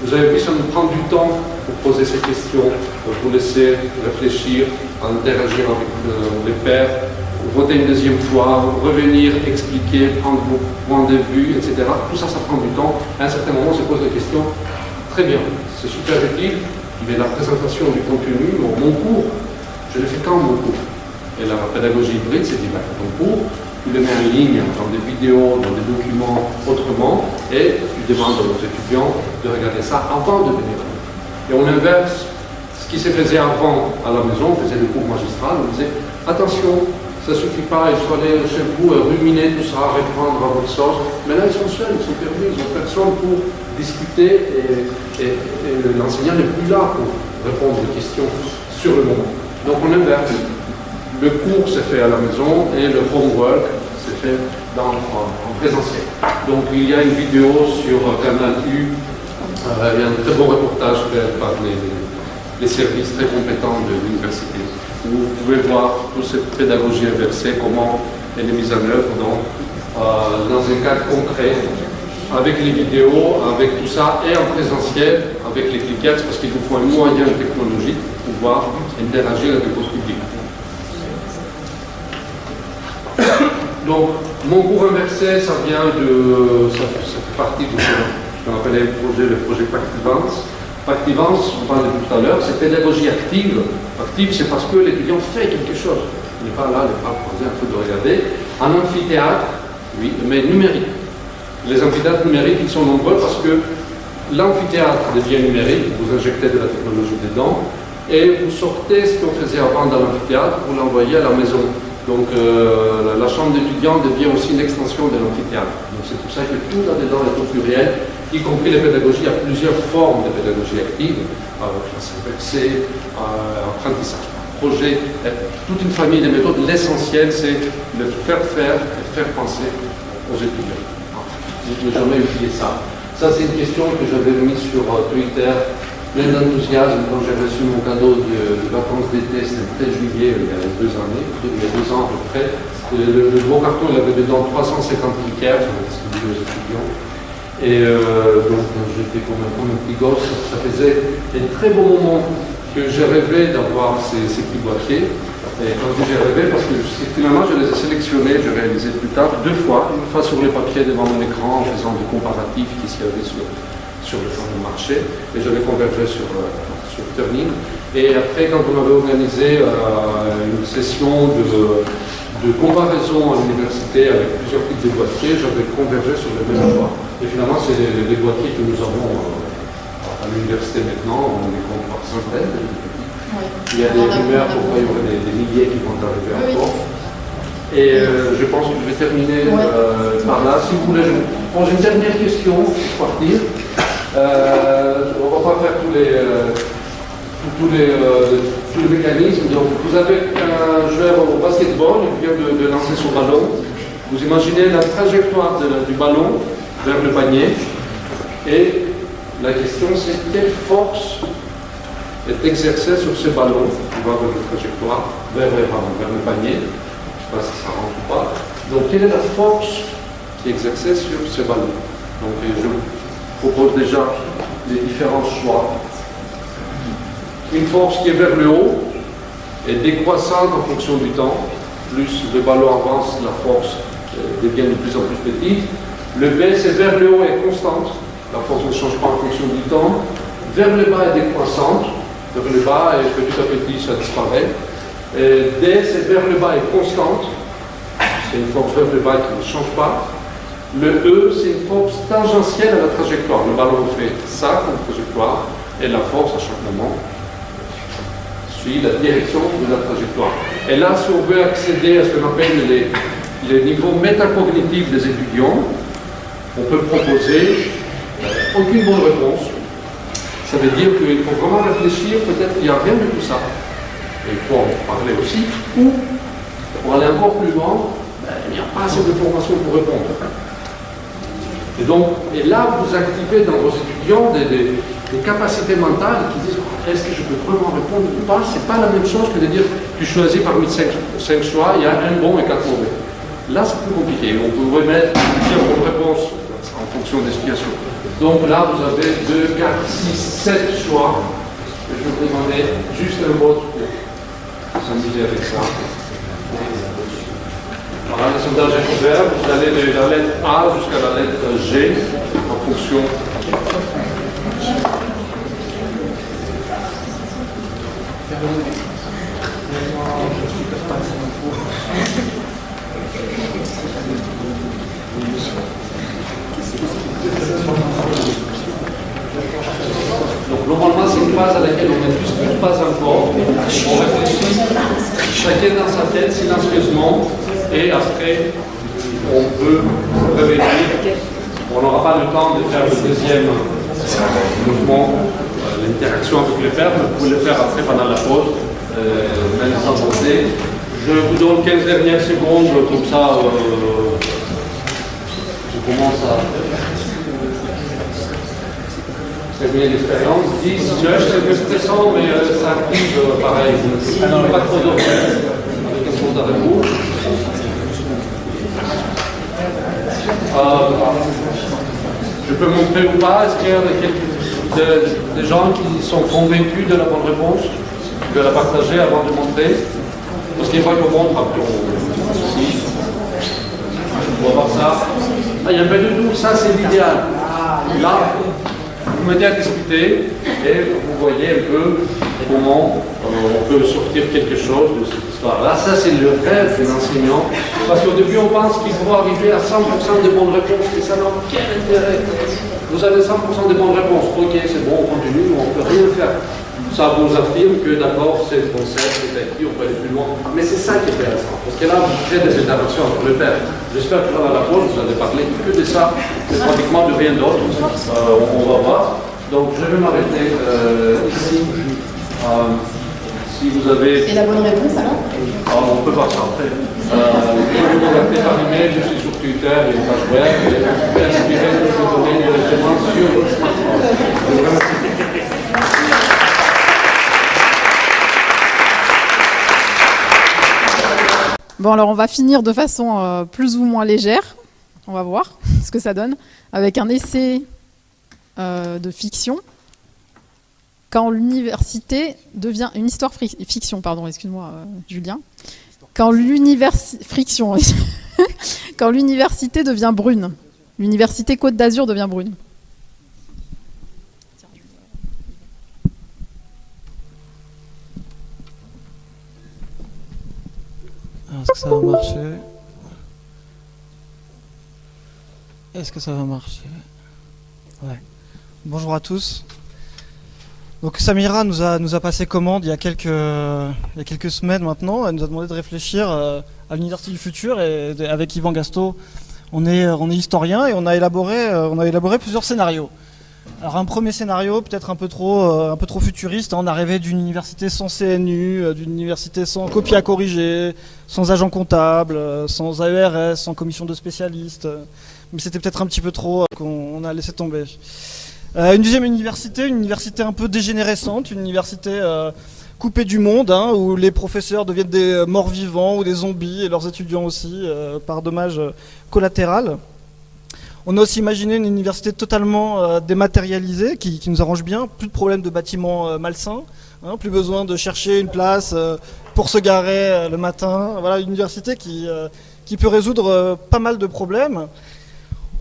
E: vous avez vu, ça nous prend du temps pour poser ces questions, pour vous laisser réfléchir, interagir avec les pairs, voter une deuxième fois, revenir, expliquer, prendre vos points de vue, etc. Tout ça, ça prend du temps. À un certain moment, on se pose des questions. Très bien, c'est super utile, mais la présentation du contenu, mon cours, je le fais quand mon cours. Et la pédagogie hybride, c'est dit, ton cours, tu le mets en ligne, dans des vidéos, dans des documents, autrement, et tu demandes aux étudiants de regarder ça avant de venir. Et on inverse ce qui se faisait avant à la maison, on faisait le cours magistral, on disait, attention, ça ne suffit pas, il faut aller chez vous, ruminer tout ça, répondre à votre sauce. Mais là, ils sont seuls, ils sont perdus, ils n'ont personne pour discuter et l'enseignant n'est plus là pour répondre aux questions sur le moment. Donc on inverse. Le cours se fait à la maison et le homework se fait en présentiel. Donc il y a une vidéo sur Canal U, il y a un très bon reportage fait par les services très compétents de l'université, où vous pouvez voir toute cette pédagogie inversée, comment elle est mise en œuvre dans un cadre concret, avec les vidéos, avec tout ça, et en présentiel, avec les cliquettes, parce qu'il vous faut un moyen technologique pour pouvoir interagir avec votre public. Donc, mon cours inversé, ça vient ça fait partie de ce qu'on appelait le projet Pactivance. Pactivance, on parlait tout à l'heure, c'est pédagogie active. Active, c'est parce que l'étudiant fait quelque chose. Il n'est pas là, il n'est pas posé un peu de regarder. Un amphithéâtre, oui, mais numérique. Les amphithéâtres numériques, ils sont nombreux parce que l'amphithéâtre devient numérique, vous injectez de la technologie dedans, et vous sortez ce qu'on faisait avant dans l'amphithéâtre pour l'envoyer à la maison. Donc la chambre d'étudiants devient aussi une extension de l'amphithéâtre. Donc c'est pour ça que tout là-dedans est au pluriel, y compris les pédagogies. Il y a plusieurs formes de pédagogie active, classe inversée, apprentissage par projet, toute une famille de méthodes. L'essentiel, c'est le faire faire et faire penser aux étudiants. Je n'ai jamais oublié ça. Ça, c'est une question que j'avais mise sur Twitter, plein d'enthousiasme quand j'ai reçu mon cadeau de vacances d'été, c'était le 13 juillet, il y a 2 années, il y a 2 ans à peu près. Le gros carton, il avait dedans 350 cliquets, j'en ai distribué aux étudiants. Et donc, j'étais comme un petit gosse, ça faisait un très beau moment que j'ai rêvé d'avoir ces petits boîtiers. Et quand j'ai rêvé, parce que finalement je les ai sélectionnés, je réalisé plus tard, 2 fois, une fois sur les papiers devant mon écran en faisant des comparatifs qui s'y avaient sur le fond du marché, et je les convergeais sur Turning. Et après, quand on avait organisé une session de comparaison à l'université avec plusieurs types de boîtiers, j'avais convergé sur le même choix. Et finalement, c'est les boîtiers que nous avons à l'université maintenant, on les compte par centaines. Il y a des rumeurs pour qu'il y aurait des milliers qui vont arriver encore. Et je pense que je vais terminer par là. Si vous voulez, je vous pose une dernière question pour partir. On ne va pas faire tous les mécanismes. Donc, vous avez un joueur au basketball, il vient de lancer son ballon. Vous imaginez la trajectoire du ballon vers le panier. Et la question, c'est quelle force est exercée sur ce ballon qui va vers la trajectoire, vers le panier. Je ne sais pas si ça rentre ou pas. Donc, quelle est la force qui est exercée sur ce ballon? Donc, je propose déjà les différents choix. Une force qui est vers le haut est décroissante en fonction du temps. Plus le ballon avance, la force devient de plus en plus petite. Le B, c'est vers le haut est constante. La force ne change pas en fonction du temps. Vers le bas est décroissante. Vers le bas, et petit à petit, ça disparaît. Et D, c'est vers le bas est constante. C'est une force vers le bas qui ne change pas. Le E, c'est une force tangentielle à la trajectoire. Le ballon fait ça comme trajectoire, et la force, à chaque moment, suit la direction de la trajectoire. Et là, si on veut accéder à ce qu'on appelle les niveaux métacognitifs des étudiants, on peut proposer aucune bonne réponse. Ça veut dire qu'il faut vraiment réfléchir, peut-être qu'il n'y a rien de tout ça. Et il faut en parler aussi. Ou, pour aller encore plus loin, il n'y a pas assez de formation pour répondre. Et là, vous activez dans vos étudiants des capacités mentales qui disent est-ce que je peux vraiment répondre ou pas? C'est pas la même chose que de dire tu choisis parmi 5 choix, il y a un bon et 4 mauvais. Là, c'est plus compliqué. On peut remettre plusieurs bonnes réponses en fonction des situations. Donc là, vous avez 2, 4, 6, 7 choix. Je vais vous demander juste un vote pour s'amuser avec ça. Alors, le sondage est ouvert. Vous allez de la lettre A jusqu'à la lettre G en fonction. Donc normalement c'est une phase à laquelle on ne discute pas encore, on réfléchit chacun dans sa tête silencieusement et après on peut revenir. On n'aura pas le temps de faire le deuxième mouvement, l'interaction avec le père, vous pouvez le faire après pendant la pause, même sans penser. Je vous donne 15 dernières secondes, comme ça je commence à terminer l'expérience. 10, 9, c'est un peu stressant, mais ça arrive pareil. Pas trop d'ordre avec un compte à rebours. Je peux montrer ou pas, est-ce qu'il y a des gens qui sont convaincus de la bonne réponse, de la partager avant de montrer? Parce qu'il faut qu'on montre après. On va voir ça. Ah, il y a un peu de tout, ça c'est l'idéal. Là, vous mettez à discuter et vous voyez un peu comment on peut sortir quelque chose de cette histoire-là. Ça c'est le rêve de l'enseignant. Parce qu'au début on pense qu'il faut arriver à 100% de bonnes réponses et ça n'a aucun intérêt. Vous avez 100% de bonnes réponses. Ok, c'est bon, on continue, on ne peut rien faire. Ça vous affirme que d'abord c'est le concept, c'est acquis, on peut aller plus loin. Mais c'est ça qui est intéressant. Parce que là, vous créez des interactions entre le père. J'espère que pendant la pause, vous allez parler que de ça, et pratiquement de rien d'autre. On va voir. Donc je vais m'arrêter ici. Si vous avez...
A: Et la bonne réponse alors?
E: On peut voir ça après. Vous pouvez me contacter par email, je suis sur Twitter et une page web. Et vous pouvez inspirer de vous donner des références sur votre smartphone.
A: Bon, alors on va finir de façon plus ou moins légère. On va voir ce que ça donne. Avec un essai de fiction. Quand l'université devient... Une histoire fiction, pardon, excuse-moi Julien. Quand friction. Quand l'université devient brune. L'université Côte d'Azur devient brune.
H: Est-ce que ça va marcher? Est-ce que ça va marcher? Ouais. Bonjour à tous. Donc Samira nous a passé commande il y a quelques semaines maintenant. Elle nous a demandé de réfléchir à l'Université du futur et avec Yvan Gasto, on est historien et on a élaboré plusieurs scénarios. Alors un premier scénario, peut-être un peu trop futuriste, on a rêvé d'une université sans CNU, d'une université sans copie à corriger, sans agent comptable, sans AERS, sans commission de spécialistes, mais c'était peut-être un petit peu trop qu'on a laissé tomber. Une deuxième université, une université un peu dégénérescente, une université coupée du monde, où les professeurs deviennent des morts vivants ou des zombies, et leurs étudiants aussi, par dommage collatéral. On a aussi imaginé une université totalement dématérialisée, qui nous arrange bien, plus de problèmes de bâtiments malsains, plus besoin de chercher une place pour se garer le matin. Voilà, une université qui peut résoudre pas mal de problèmes.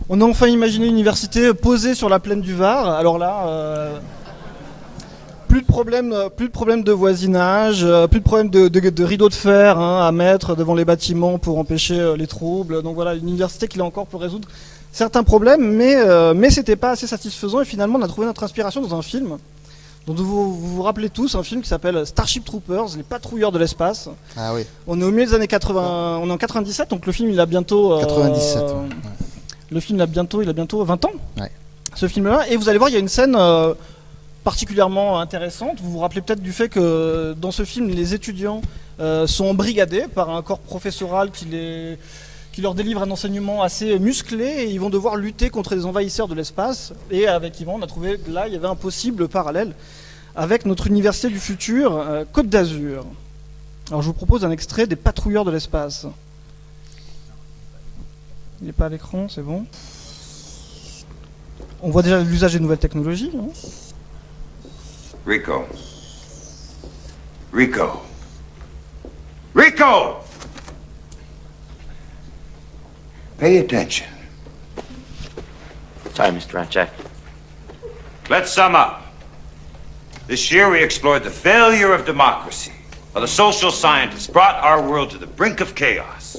H: On a enfin imaginé une université posée sur la plaine du Var. Alors là, plus de problèmes de voisinage, plus de problèmes de rideaux de fer à mettre devant les bâtiments pour empêcher les troubles. Donc voilà, une université qui là encore peut résoudre certains problèmes, mais c'était pas assez satisfaisant. Et finalement, on a trouvé notre inspiration dans un film dont vous rappelez tous, un film qui s'appelle Starship Troopers, les patrouilleurs de l'espace.
I: Ah oui.
H: On est au milieu des années 80, on est en 97, donc le film il a bientôt
I: 97. Ouais.
H: Le film il a bientôt 20 ans.
I: Ouais.
H: Ce film-là, et vous allez voir, il y a une scène particulièrement intéressante. Vous vous rappelez peut-être du fait que dans ce film, les étudiants sont embrigadés par un corps professoral qui leur délivre un enseignement assez musclé, et ils vont devoir lutter contre les envahisseurs de l'espace. Et avec Yvan, on a trouvé là, il y avait un possible parallèle avec notre université du futur, Côte d'Azur. Alors je vous propose un extrait des patrouilleurs de l'espace. Il n'est pas à l'écran, c'est bon. On voit déjà l'usage des nouvelles technologies. Hein.
J: Rico. Rico. Rico! Pay attention.
K: Sorry, Mr. Ratchak.
J: Let's sum up. This year we explored the failure of democracy, while the social scientists brought our world to the brink of chaos.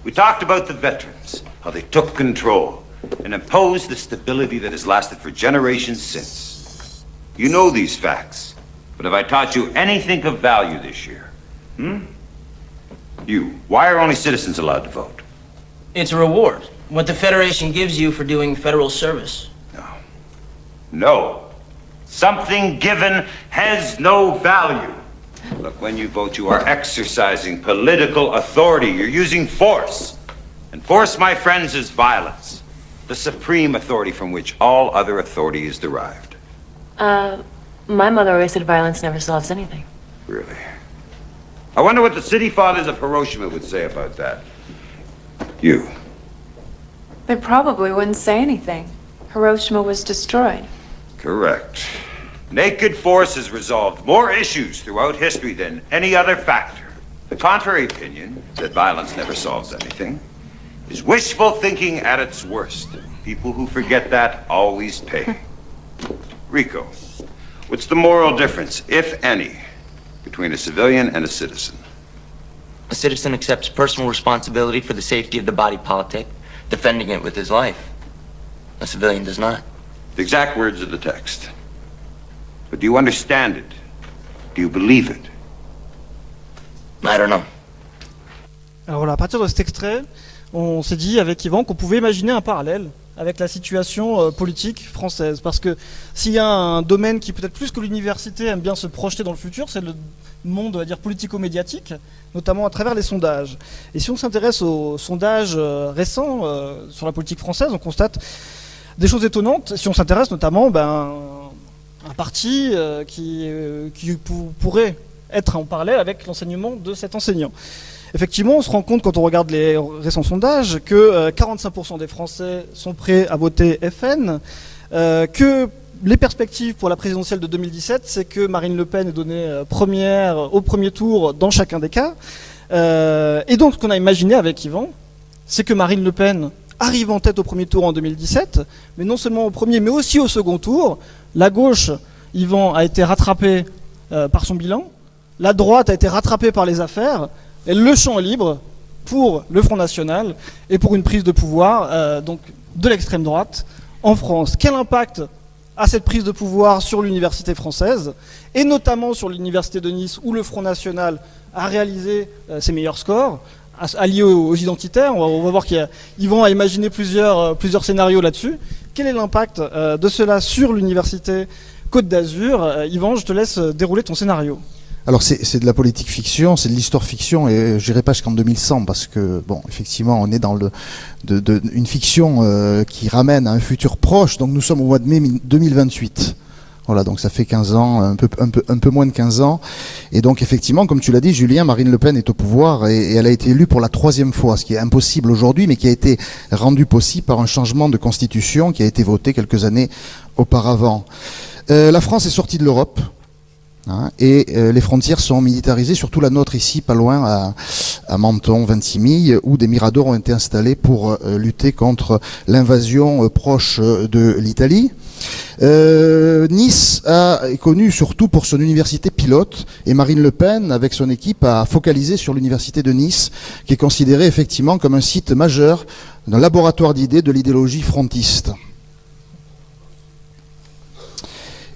J: We talked about the veterans, how they took control and imposed the stability that has lasted for generations since. You know these facts, but have I taught you anything of value this year? You, why are only citizens allowed to vote?
K: It's a reward. What the Federation gives you for doing federal service.
J: No. Something given has no value. Look, when you vote, you are exercising political authority. You're using force. And force, my friends, is violence. The supreme authority from which all other authority is derived.
L: My mother always said violence never solves anything.
J: Really? I wonder what the city fathers of Hiroshima would say about that. You.
L: They probably wouldn't say anything. Hiroshima was destroyed.
J: Correct. Naked force has resolved more issues throughout history than any other factor. The contrary opinion, that violence never solves anything, is wishful thinking at its worst. People who forget that always pay. Rico, what's the moral difference, if any, between a civilian and a citizen?
K: A citizen accepts personal responsibility for the safety of the body politic, defending it with his life. A civilian does not.
J: The exact words of the text. But do you understand it? Do you believe it?
K: I don't know.
H: Alors voilà, à partir de cet extrait, on s'est dit avec Yvan qu'on pouvait imaginer un parallèle avec la situation politique française. Parce que s'il y a un domaine qui peut-être plus que l'université aime bien se projeter dans le futur, c'est le monde, on va dire, politico-médiatique, notamment à travers les sondages. Et si on s'intéresse aux sondages récents sur la politique française, on constate des choses étonnantes. Si on s'intéresse notamment à un parti qui pourrait être en parallèle avec l'enseignement de cet enseignant. Effectivement, on se rend compte quand on regarde les récents sondages que 45% des Français sont prêts à voter FN, que les perspectives pour la présidentielle de 2017, c'est que Marine Le Pen est donnée première au premier tour dans chacun des cas. Et donc, ce qu'on a imaginé avec Yvan, c'est que Marine Le Pen arrive en tête au premier tour en 2017, mais non seulement au premier, mais aussi au second tour. La gauche, Yvan, a été rattrapée par son bilan. La droite a été rattrapée par les affaires. Et le champ est libre pour le Front National et pour une prise de pouvoir donc de l'extrême droite en France. Quel impact a cette prise de pouvoir sur l'université française, et notamment sur l'université de Nice, où le Front National a réalisé ses meilleurs scores, alliés aux identitaires? On va voir qu'Yvan a imaginé plusieurs scénarios là-dessus. Quel est l'impact de cela sur l'université Côte d'Azur? Yvan, je te laisse dérouler ton scénario.
I: Alors c'est de la politique fiction, c'est de l'histoire fiction, et j'irai pas jusqu'en 2100 parce que bon, effectivement, on est dans une fiction qui ramène à un futur proche. Donc nous sommes au mois de mai 2028. Voilà, donc ça fait 15 ans, un peu moins de 15 ans. Et donc effectivement, comme tu l'as dit, Julien, Marine Le Pen est au pouvoir et elle a été élue pour la 3e fois, ce qui est impossible aujourd'hui, mais qui a été rendu possible par un changement de constitution qui a été voté quelques années auparavant. La France est sortie de l'Europe. Et les frontières sont militarisées, surtout la nôtre ici, pas loin, à Menton, Vintimille, où des miradors ont été installés pour lutter contre l'invasion proche de l'Italie. Nice est connue surtout pour son université pilote, et Marine Le Pen, avec son équipe, a focalisé sur l'université de Nice, qui est considérée effectivement comme un site majeur d'un laboratoire d'idées de l'idéologie frontiste.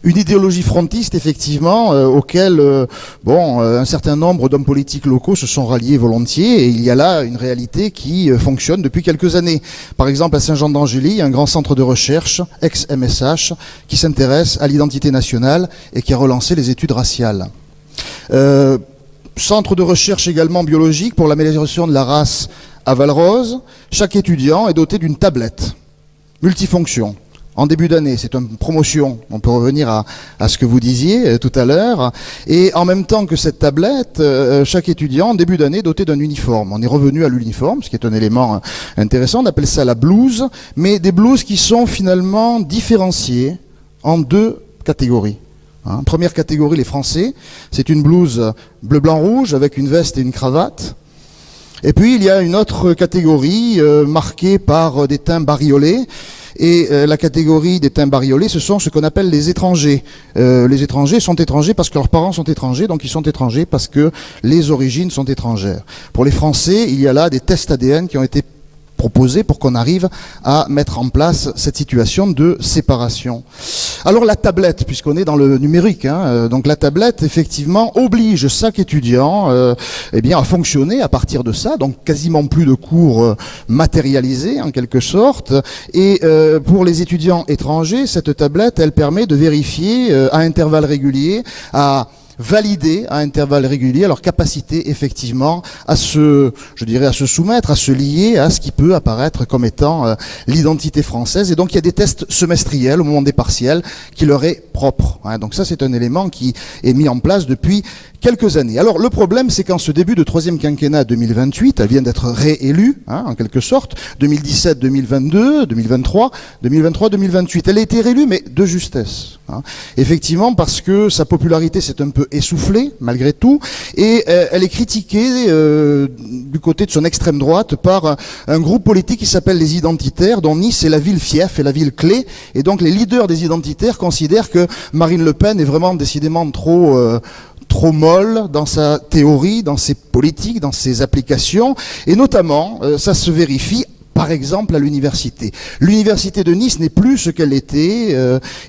I: Une idéologie frontiste, effectivement, auquel un certain nombre d'hommes politiques locaux se sont ralliés volontiers, et il y a là une réalité qui fonctionne depuis quelques années. Par exemple, à Saint-Jean-d'Angély, il y a un grand centre de recherche, ex-MSH, qui s'intéresse à l'identité nationale et qui a relancé les études raciales. Centre de recherche également biologique pour l'amélioration de la race à Valrose. Chaque étudiant est doté d'une tablette multifonction. En début d'année, c'est une promotion. On peut revenir à ce que vous disiez tout à l'heure. Et en même temps que cette tablette, chaque étudiant, en début d'année, est doté d'un uniforme. On est revenu à l'uniforme, ce qui est un élément intéressant. On appelle ça la blouse, mais des blouses qui sont finalement différenciées en deux catégories. Première catégorie, les Français. C'est une blouse bleu-blanc-rouge avec une veste et une cravate. Et puis, il y a une autre catégorie marquée par des teints bariolés. Et la catégorie des teints bariolés, ce sont ce qu'on appelle les étrangers. Les étrangers sont étrangers parce que leurs parents sont étrangers, donc ils sont étrangers parce que les origines sont étrangères. Pour les Français, il y a là des tests ADN qui ont été proposés pour qu'on arrive à mettre en place cette situation de séparation. Alors la tablette, puisqu'on est dans le numérique, donc la tablette effectivement oblige chaque étudiant à fonctionner à partir de ça, donc quasiment plus de cours matérialisés en quelque sorte. Et pour les étudiants étrangers, cette tablette, elle permet de vérifier à intervalles réguliers, à valider à intervalles réguliers leur capacité effectivement à se soumettre, à se lier à ce qui peut apparaître comme étant l'identité française. Et donc il y a des tests semestriels au moment des partiels qui leur est propre. Donc ça c'est un élément qui est mis en place depuis quelques années. Alors le problème c'est qu'en ce début de troisième quinquennat 2028, elle vient d'être réélue en quelque sorte, 2017, 2022, 2023, 2023, 2028. Elle a été réélue mais de justesse. Effectivement parce que sa popularité s'est un peu essoufflée malgré tout et elle est critiquée du côté de son extrême droite par un groupe politique qui s'appelle les Identitaires, dont Nice est la ville fief et la ville clé, et donc les leaders des Identitaires considèrent que Marine Le Pen est vraiment décidément trop molle dans sa théorie, dans ses politiques, dans ses applications, et notamment ça se vérifie par exemple à l'université. L'université de Nice n'est plus ce qu'elle était,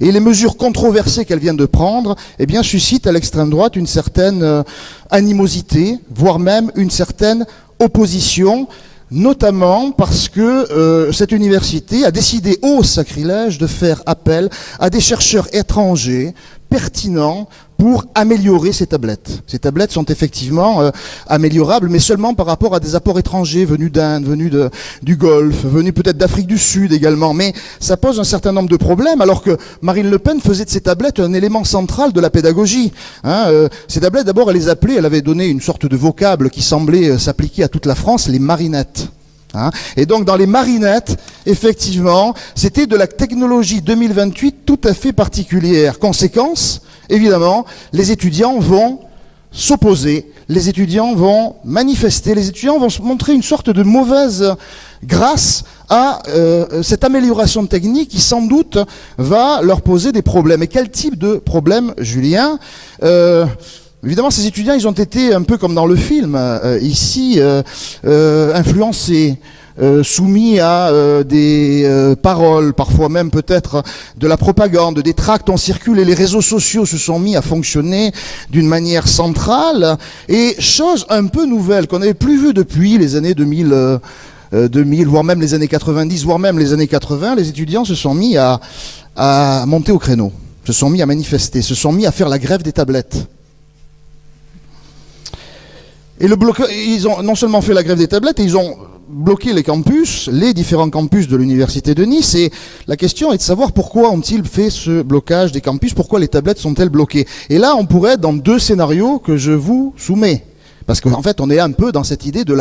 I: et les mesures controversées qu'elle vient de prendre, suscitent à l'extrême droite une certaine animosité, voire même une certaine opposition, notamment parce que cette université a décidé, au sacrilège, de faire appel à des chercheurs étrangers pertinents pour améliorer ces tablettes. Ces tablettes sont effectivement améliorables, mais seulement par rapport à des apports étrangers venus d'Inde, venus du Golfe, venus peut-être d'Afrique du Sud également. Mais ça pose un certain nombre de problèmes, alors que Marine Le Pen faisait de ces tablettes un élément central de la pédagogie. Ces tablettes, d'abord, elle avait donné une sorte de vocable qui semblait s'appliquer à toute la France, les marinettes. Et donc dans les marinettes, effectivement, c'était de la technologie 2028 tout à fait particulière. Conséquence, évidemment, les étudiants vont s'opposer, les étudiants vont manifester, les étudiants vont se montrer une sorte de mauvaise grâce à cette amélioration technique qui sans doute va leur poser des problèmes. Et quel type de problème, Julien ? Évidemment, ces étudiants, ils ont été un peu comme dans le film, ici, influencés, soumis à des paroles, parfois même peut-être de la propagande, des tracts ont circulé, les réseaux sociaux se sont mis à fonctionner d'une manière centrale, et chose un peu nouvelle qu'on n'avait plus vue depuis les années 2000, voire même les années 90, voire même les années 80, les étudiants se sont mis à monter au créneau, se sont mis à manifester, se sont mis à faire la grève des tablettes. Et ils ont non seulement fait la grève des tablettes, ils ont bloqué les campus, les différents campus de l'université de Nice. Et la question est de savoir pourquoi ont-ils fait ce blocage des campus, pourquoi les tablettes sont-elles bloquées. Et là, on pourrait être dans deux scénarios que je vous soumets. Parce qu'en fait, on est un peu dans cette idée de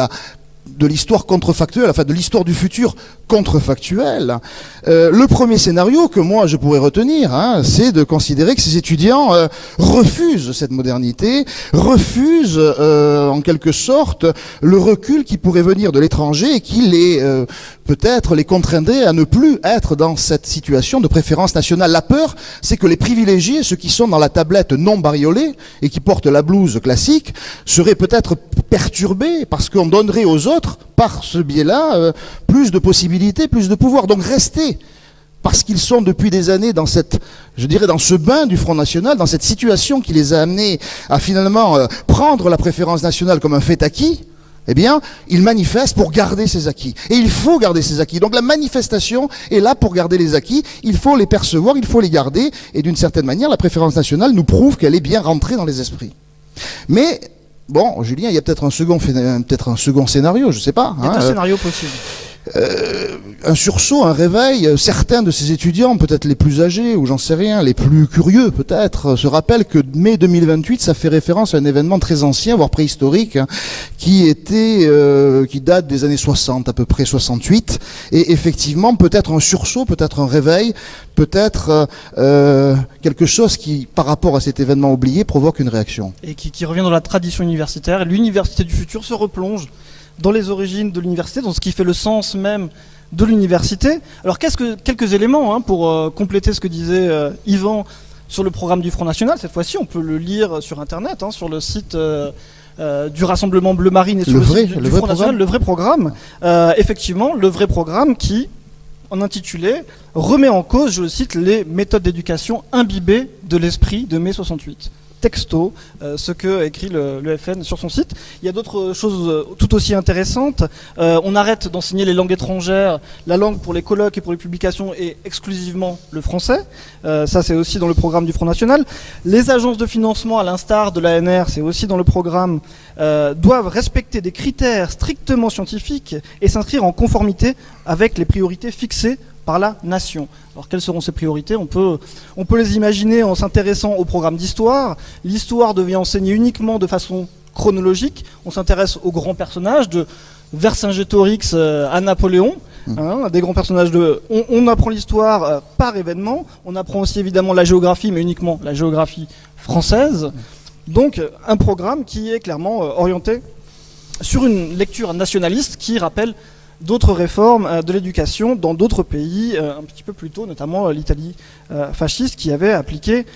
I: l'histoire contrefactuelle, enfin de l'histoire du futur contrefactuelle. Le premier scénario que moi je pourrais retenir, c'est de considérer que ces étudiants refusent cette modernité, refusent en quelque sorte le recul qui pourrait venir de l'étranger et qui peut-être les contraindrait à ne plus être dans cette situation de préférence nationale. La peur, c'est que les privilégiés, ceux qui sont dans la tablette non bariolée et qui portent la blouse classique, seraient peut-être perturbés, parce qu'on donnerait aux autres, par ce biais-là, plus de possibilités, plus de pouvoir. Donc rester, parce qu'ils sont depuis des années dans dans ce bain du Front National, dans cette situation qui les a amenés à finalement prendre la préférence nationale comme un fait acquis, eh bien, ils manifestent pour garder ces acquis. Et il faut garder ces acquis. Donc la manifestation est là pour garder les acquis. Il faut les percevoir, il faut les garder. Et d'une certaine manière, la préférence nationale nous prouve qu'elle est bien rentrée dans les esprits. Mais, bon, Julien, il y a peut-être un second scénario, je ne sais pas.
H: Il y a un scénario possible.
I: Un sursaut, un réveil. Certains de ces étudiants, peut-être les plus âgés, ou j'en sais rien, les plus curieux peut-être, se rappellent que mai 2028, ça fait référence à un événement très ancien, voire préhistorique, qui date des années 60, à peu près 68. Et effectivement, peut-être un sursaut, peut-être un réveil, peut-être quelque chose qui, par rapport à cet événement oublié, provoque une réaction.
H: Et qui revient dans la tradition universitaire. L'université du futur se replonge dans les origines de l'université, dans ce qui fait le sens même de l'université. Alors quelques éléments pour compléter ce que disait Yvan sur le programme du Front National. Cette fois-ci, on peut le lire sur Internet, sur le site du Rassemblement Bleu Marine et sur le site du Front National, le vrai programme. Effectivement, le vrai programme qui, en intitulé, remet en cause, je le cite, les méthodes d'éducation imbibées de l'esprit de mai 68. Texto, ce que écrit le FN sur son site. Il y a d'autres choses tout aussi intéressantes. On arrête d'enseigner les langues étrangères. La langue pour les colloques et pour les publications est exclusivement le français. Ça, c'est aussi dans le programme du Front National. Les agences de financement, à l'instar de l'ANR, c'est aussi dans le programme, doivent respecter des critères strictement scientifiques et s'inscrire en conformité avec les priorités fixées par la nation. Alors quelles seront ces priorités ? On peut les imaginer en s'intéressant au programme d'histoire. L'histoire devient enseignée uniquement de façon chronologique. On s'intéresse aux grands personnages, de Vercingétorix à Napoléon, des grands personnages on apprend l'histoire par événement. On apprend aussi évidemment la géographie, mais uniquement la géographie française. Donc un programme qui est clairement orienté sur une lecture nationaliste qui rappelle d'autres réformes de l'éducation dans d'autres pays un petit peu plus tôt, notamment l'Italie fasciste qui avait appliqué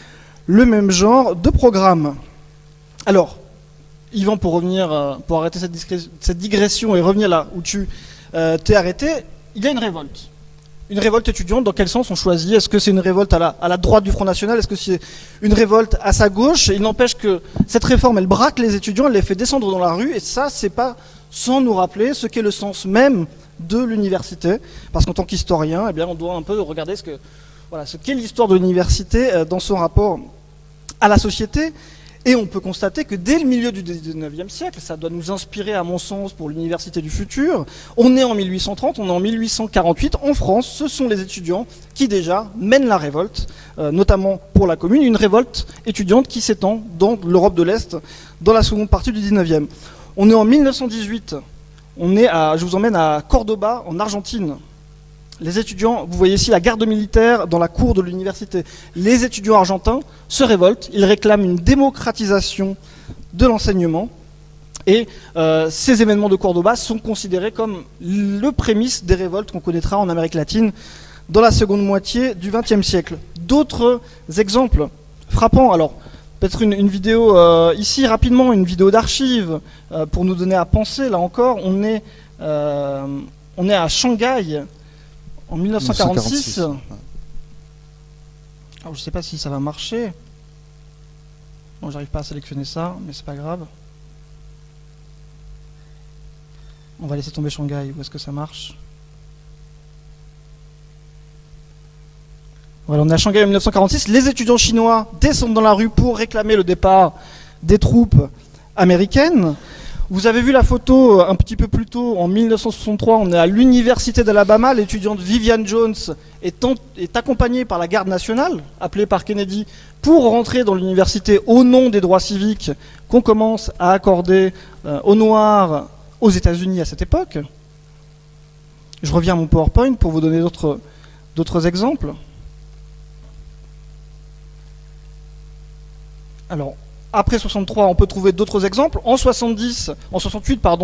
H: le même genre de programme. Alors, Yvan, pour arrêter cette digression et revenir là où tu t'es arrêté, il y a une révolte. Une révolte étudiante, dans quel sens on choisit ? Est-ce que c'est une révolte à la droite du Front National ? Est-ce que c'est une révolte à sa gauche ? Il n'empêche que cette réforme, elle braque les étudiants, elle les fait descendre dans la rue, et ça, c'est pas sans nous rappeler ce qu'est le sens même de l'université. Parce qu'en tant qu'historien, eh bien, on doit un peu regarder ce qu'est l'histoire de l'université dans son rapport à la société. Et on peut constater que dès le milieu du 19e siècle, ça doit nous inspirer à mon sens pour l'université du futur, on est en 1830, on est en 1848, en France, ce sont les étudiants qui déjà mènent la révolte, notamment pour la Commune, une révolte étudiante qui s'étend dans l'Europe de l'Est dans la seconde partie du 19e. On est en 1918, je vous emmène à Cordoba, en Argentine. Les étudiants, vous voyez ici la garde militaire dans la cour de l'université. Les étudiants argentins se révoltent, ils réclament une démocratisation de l'enseignement. Et ces événements de Cordoba sont considérés comme le prémisse des révoltes qu'on connaîtra en Amérique latine dans la seconde moitié du XXe siècle. D'autres exemples frappants, alors peut-être une vidéo ici rapidement, une vidéo d'archives pour nous donner à penser. Là encore, on est à Shanghai en 1946. Alors, je ne sais pas si ça va marcher. Bon, j'arrive pas à sélectionner ça, mais c'est pas grave. On va laisser tomber Shanghai. Où est-ce que ça marche ? Voilà, on est à Shanghai en 1946. Les étudiants chinois descendent dans la rue pour réclamer le départ des troupes américaines. Vous avez vu la photo un petit peu plus tôt, en 1963, on est à l'université d'Alabama. L'étudiante Vivian Jones est accompagnée par la garde nationale, appelée par Kennedy, pour rentrer dans l'université au nom des droits civiques qu'on commence à accorder aux Noirs aux États-Unis à cette époque. Je reviens à mon PowerPoint pour vous donner d'autres exemples. Alors, après 63, on peut trouver d'autres exemples. En 68,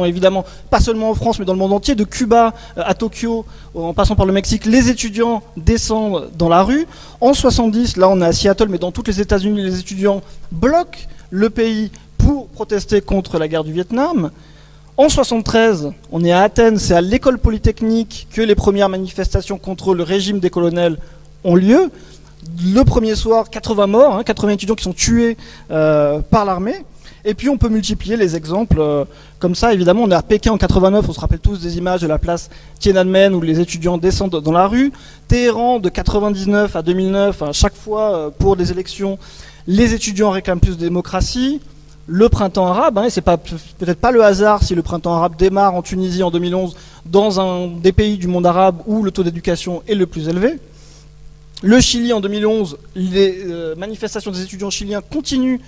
H: évidemment, pas seulement en France, mais dans le monde entier, de Cuba à Tokyo, en passant par le Mexique, les étudiants descendent dans la rue. En 70, là on est à Seattle, mais dans tous les États-Unis, les étudiants bloquent le pays pour protester contre la guerre du Vietnam. En 73, on est à Athènes, c'est à l'école polytechnique que les premières manifestations contre le régime des colonels ont lieu. Le premier soir, 80 morts, 80 étudiants qui sont tués par l'armée. Et puis on peut multiplier les exemples comme ça. Évidemment, on est à Pékin en 89, on se rappelle tous des images de la place Tiananmen où les étudiants descendent dans la rue. Téhéran, de 99 à 2009, à chaque fois pour des élections, les étudiants réclament plus de démocratie. Le printemps arabe, et c'est peut-être pas le hasard si le printemps arabe démarre en Tunisie en 2011, dans un des pays du monde arabe où le taux d'éducation est le plus élevé. Le Chili en 2011, les manifestations des étudiants chiliens continuent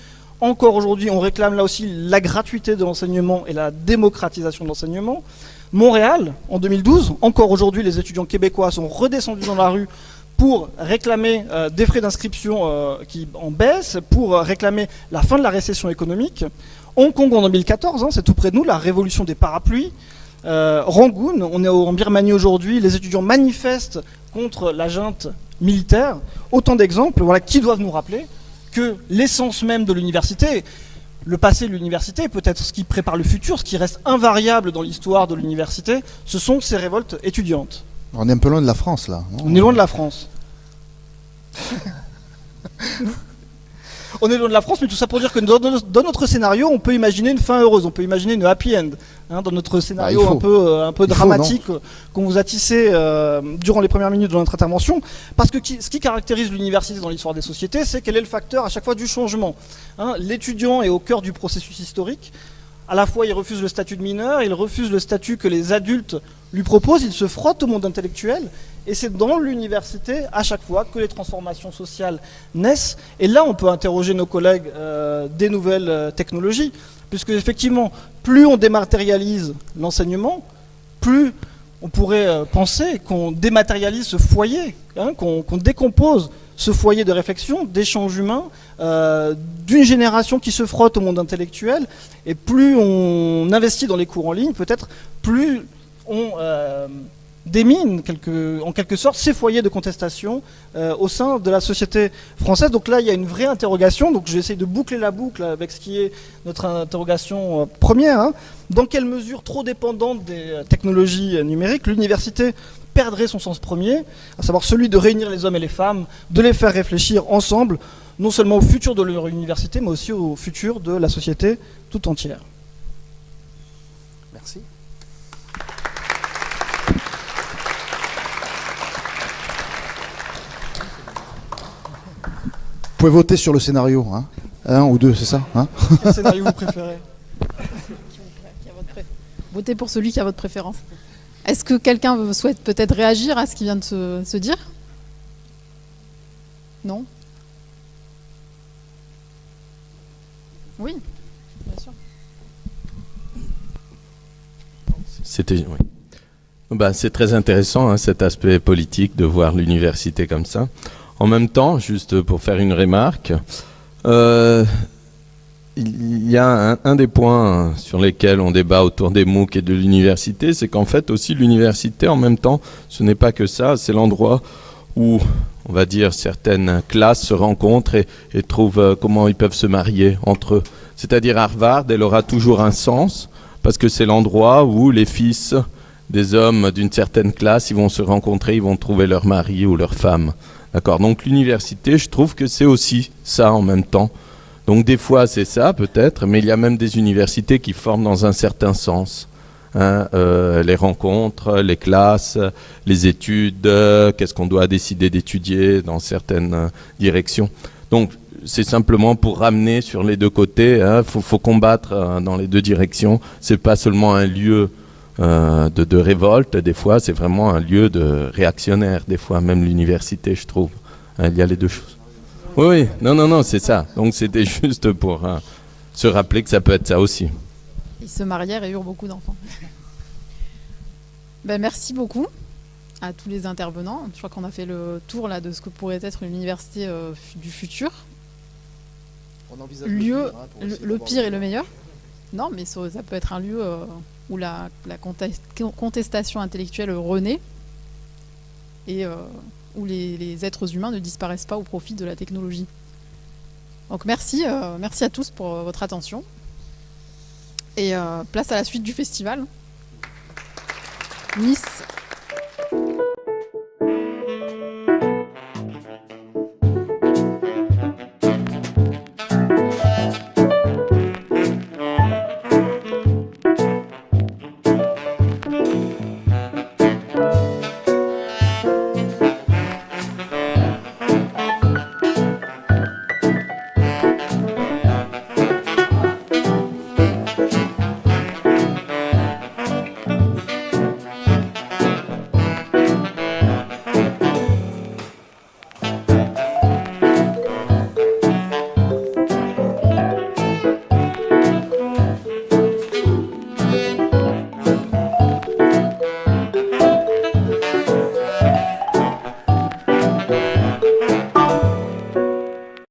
H: encore aujourd'hui. On réclame là aussi la gratuité de l'enseignement et la démocratisation de l'enseignement. Montréal, en 2012, encore aujourd'hui, les étudiants québécois sont redescendus dans la rue pour réclamer des frais d'inscription qui en baissent, pour réclamer la fin de la récession économique. Hong Kong en 2014, c'est tout près de nous, la révolution des parapluies. Rangoon, on est en Birmanie aujourd'hui, les étudiants manifestent contre la junte militaire. Autant d'exemples qui doivent nous rappeler que l'essence même de l'université, le passé de l'université, peut-être ce qui prépare le futur, ce qui reste invariable dans l'histoire de l'université, ce sont ces révoltes étudiantes.
I: On est un peu loin de la France, là.
H: On est loin de la France. On est loin de la France, mais tout ça pour dire que dans notre scénario, on peut imaginer une fin heureuse, on peut imaginer une happy end. Dans notre scénario un peu dramatique qu'on vous a tissé durant les premières minutes de notre intervention. Parce que ce qui caractérise l'université dans l'histoire des sociétés, c'est qu'elle est le facteur à chaque fois du changement. L'étudiant est au cœur du processus historique. À la fois, il refuse le statut de mineur, il refuse le statut que les adultes lui proposent, il se frotte au monde intellectuel, et c'est dans l'université, à chaque fois, que les transformations sociales naissent. Et là, on peut interroger nos collègues des nouvelles technologies, puisque effectivement, plus on dématérialise l'enseignement, plus on pourrait penser qu'on dématérialise ce foyer, qu'on décompose ce foyer de réflexion, d'échange humain, d'une génération qui se frotte au monde intellectuel, et plus on investit dans les cours en ligne, peut-être plus on démine en quelque sorte ces foyers de contestation au sein de la société française. Donc là, il y a une vraie interrogation, donc je vais essayer de boucler la boucle avec ce qui est notre interrogation première. Dans quelle mesure, trop dépendante des technologies numériques, l'université perdrait son sens premier, à savoir celui de réunir les hommes et les femmes, de les faire réfléchir ensemble, non seulement au futur de leur université, mais aussi au futur de la société tout entière.
I: Merci. Vous pouvez voter sur le scénario, un ou deux, c'est ça
H: Quel scénario vous préférez?
A: Votez pour celui qui a votre préférence. Est-ce que quelqu'un souhaite peut-être réagir à ce qui vient de se dire? Non? Oui, bien sûr.
D: C'est très intéressant, cet aspect politique de voir l'université comme ça. En même temps, juste pour faire une remarque, il y a un des points sur lesquels on débat autour des MOOC et de l'université, c'est qu'en fait aussi l'université, en même temps, ce n'est pas que ça, c'est l'endroit où, on va dire, certaines classes se rencontrent et trouvent comment ils peuvent se marier entre eux. C'est-à-dire Harvard, elle aura toujours un sens, parce que c'est l'endroit où les fils des hommes d'une certaine classe, ils vont se rencontrer, ils vont trouver leur mari ou leur femme. D'accord. Donc l'université, je trouve que c'est aussi ça en même temps. Donc des fois c'est ça peut-être, mais il y a même des universités qui forment dans un certain sens. Les rencontres, les classes, les études, qu'est-ce qu'on doit décider d'étudier dans certaines directions. Donc c'est simplement pour ramener sur les deux côtés, faut combattre dans les deux directions. C'est pas seulement un lieu de révolte, des fois c'est vraiment un lieu de réactionnaire, des fois même l'université, je trouve. Il y a les deux choses. Oui, non, c'est ça. Donc c'était juste pour se rappeler que ça peut être ça aussi.
A: Ils se marièrent et eurent beaucoup d'enfants. Merci beaucoup à tous les intervenants. Je crois qu'on a fait le tour là de ce que pourrait être une université du futur.
I: On envisage
A: le pire et le meilleur. Non, mais ça peut être un lieu où la contestation intellectuelle renaît et où les êtres humains ne disparaissent pas au profit de la technologie. Donc merci à tous pour votre attention. Et place à la suite du festival. Nice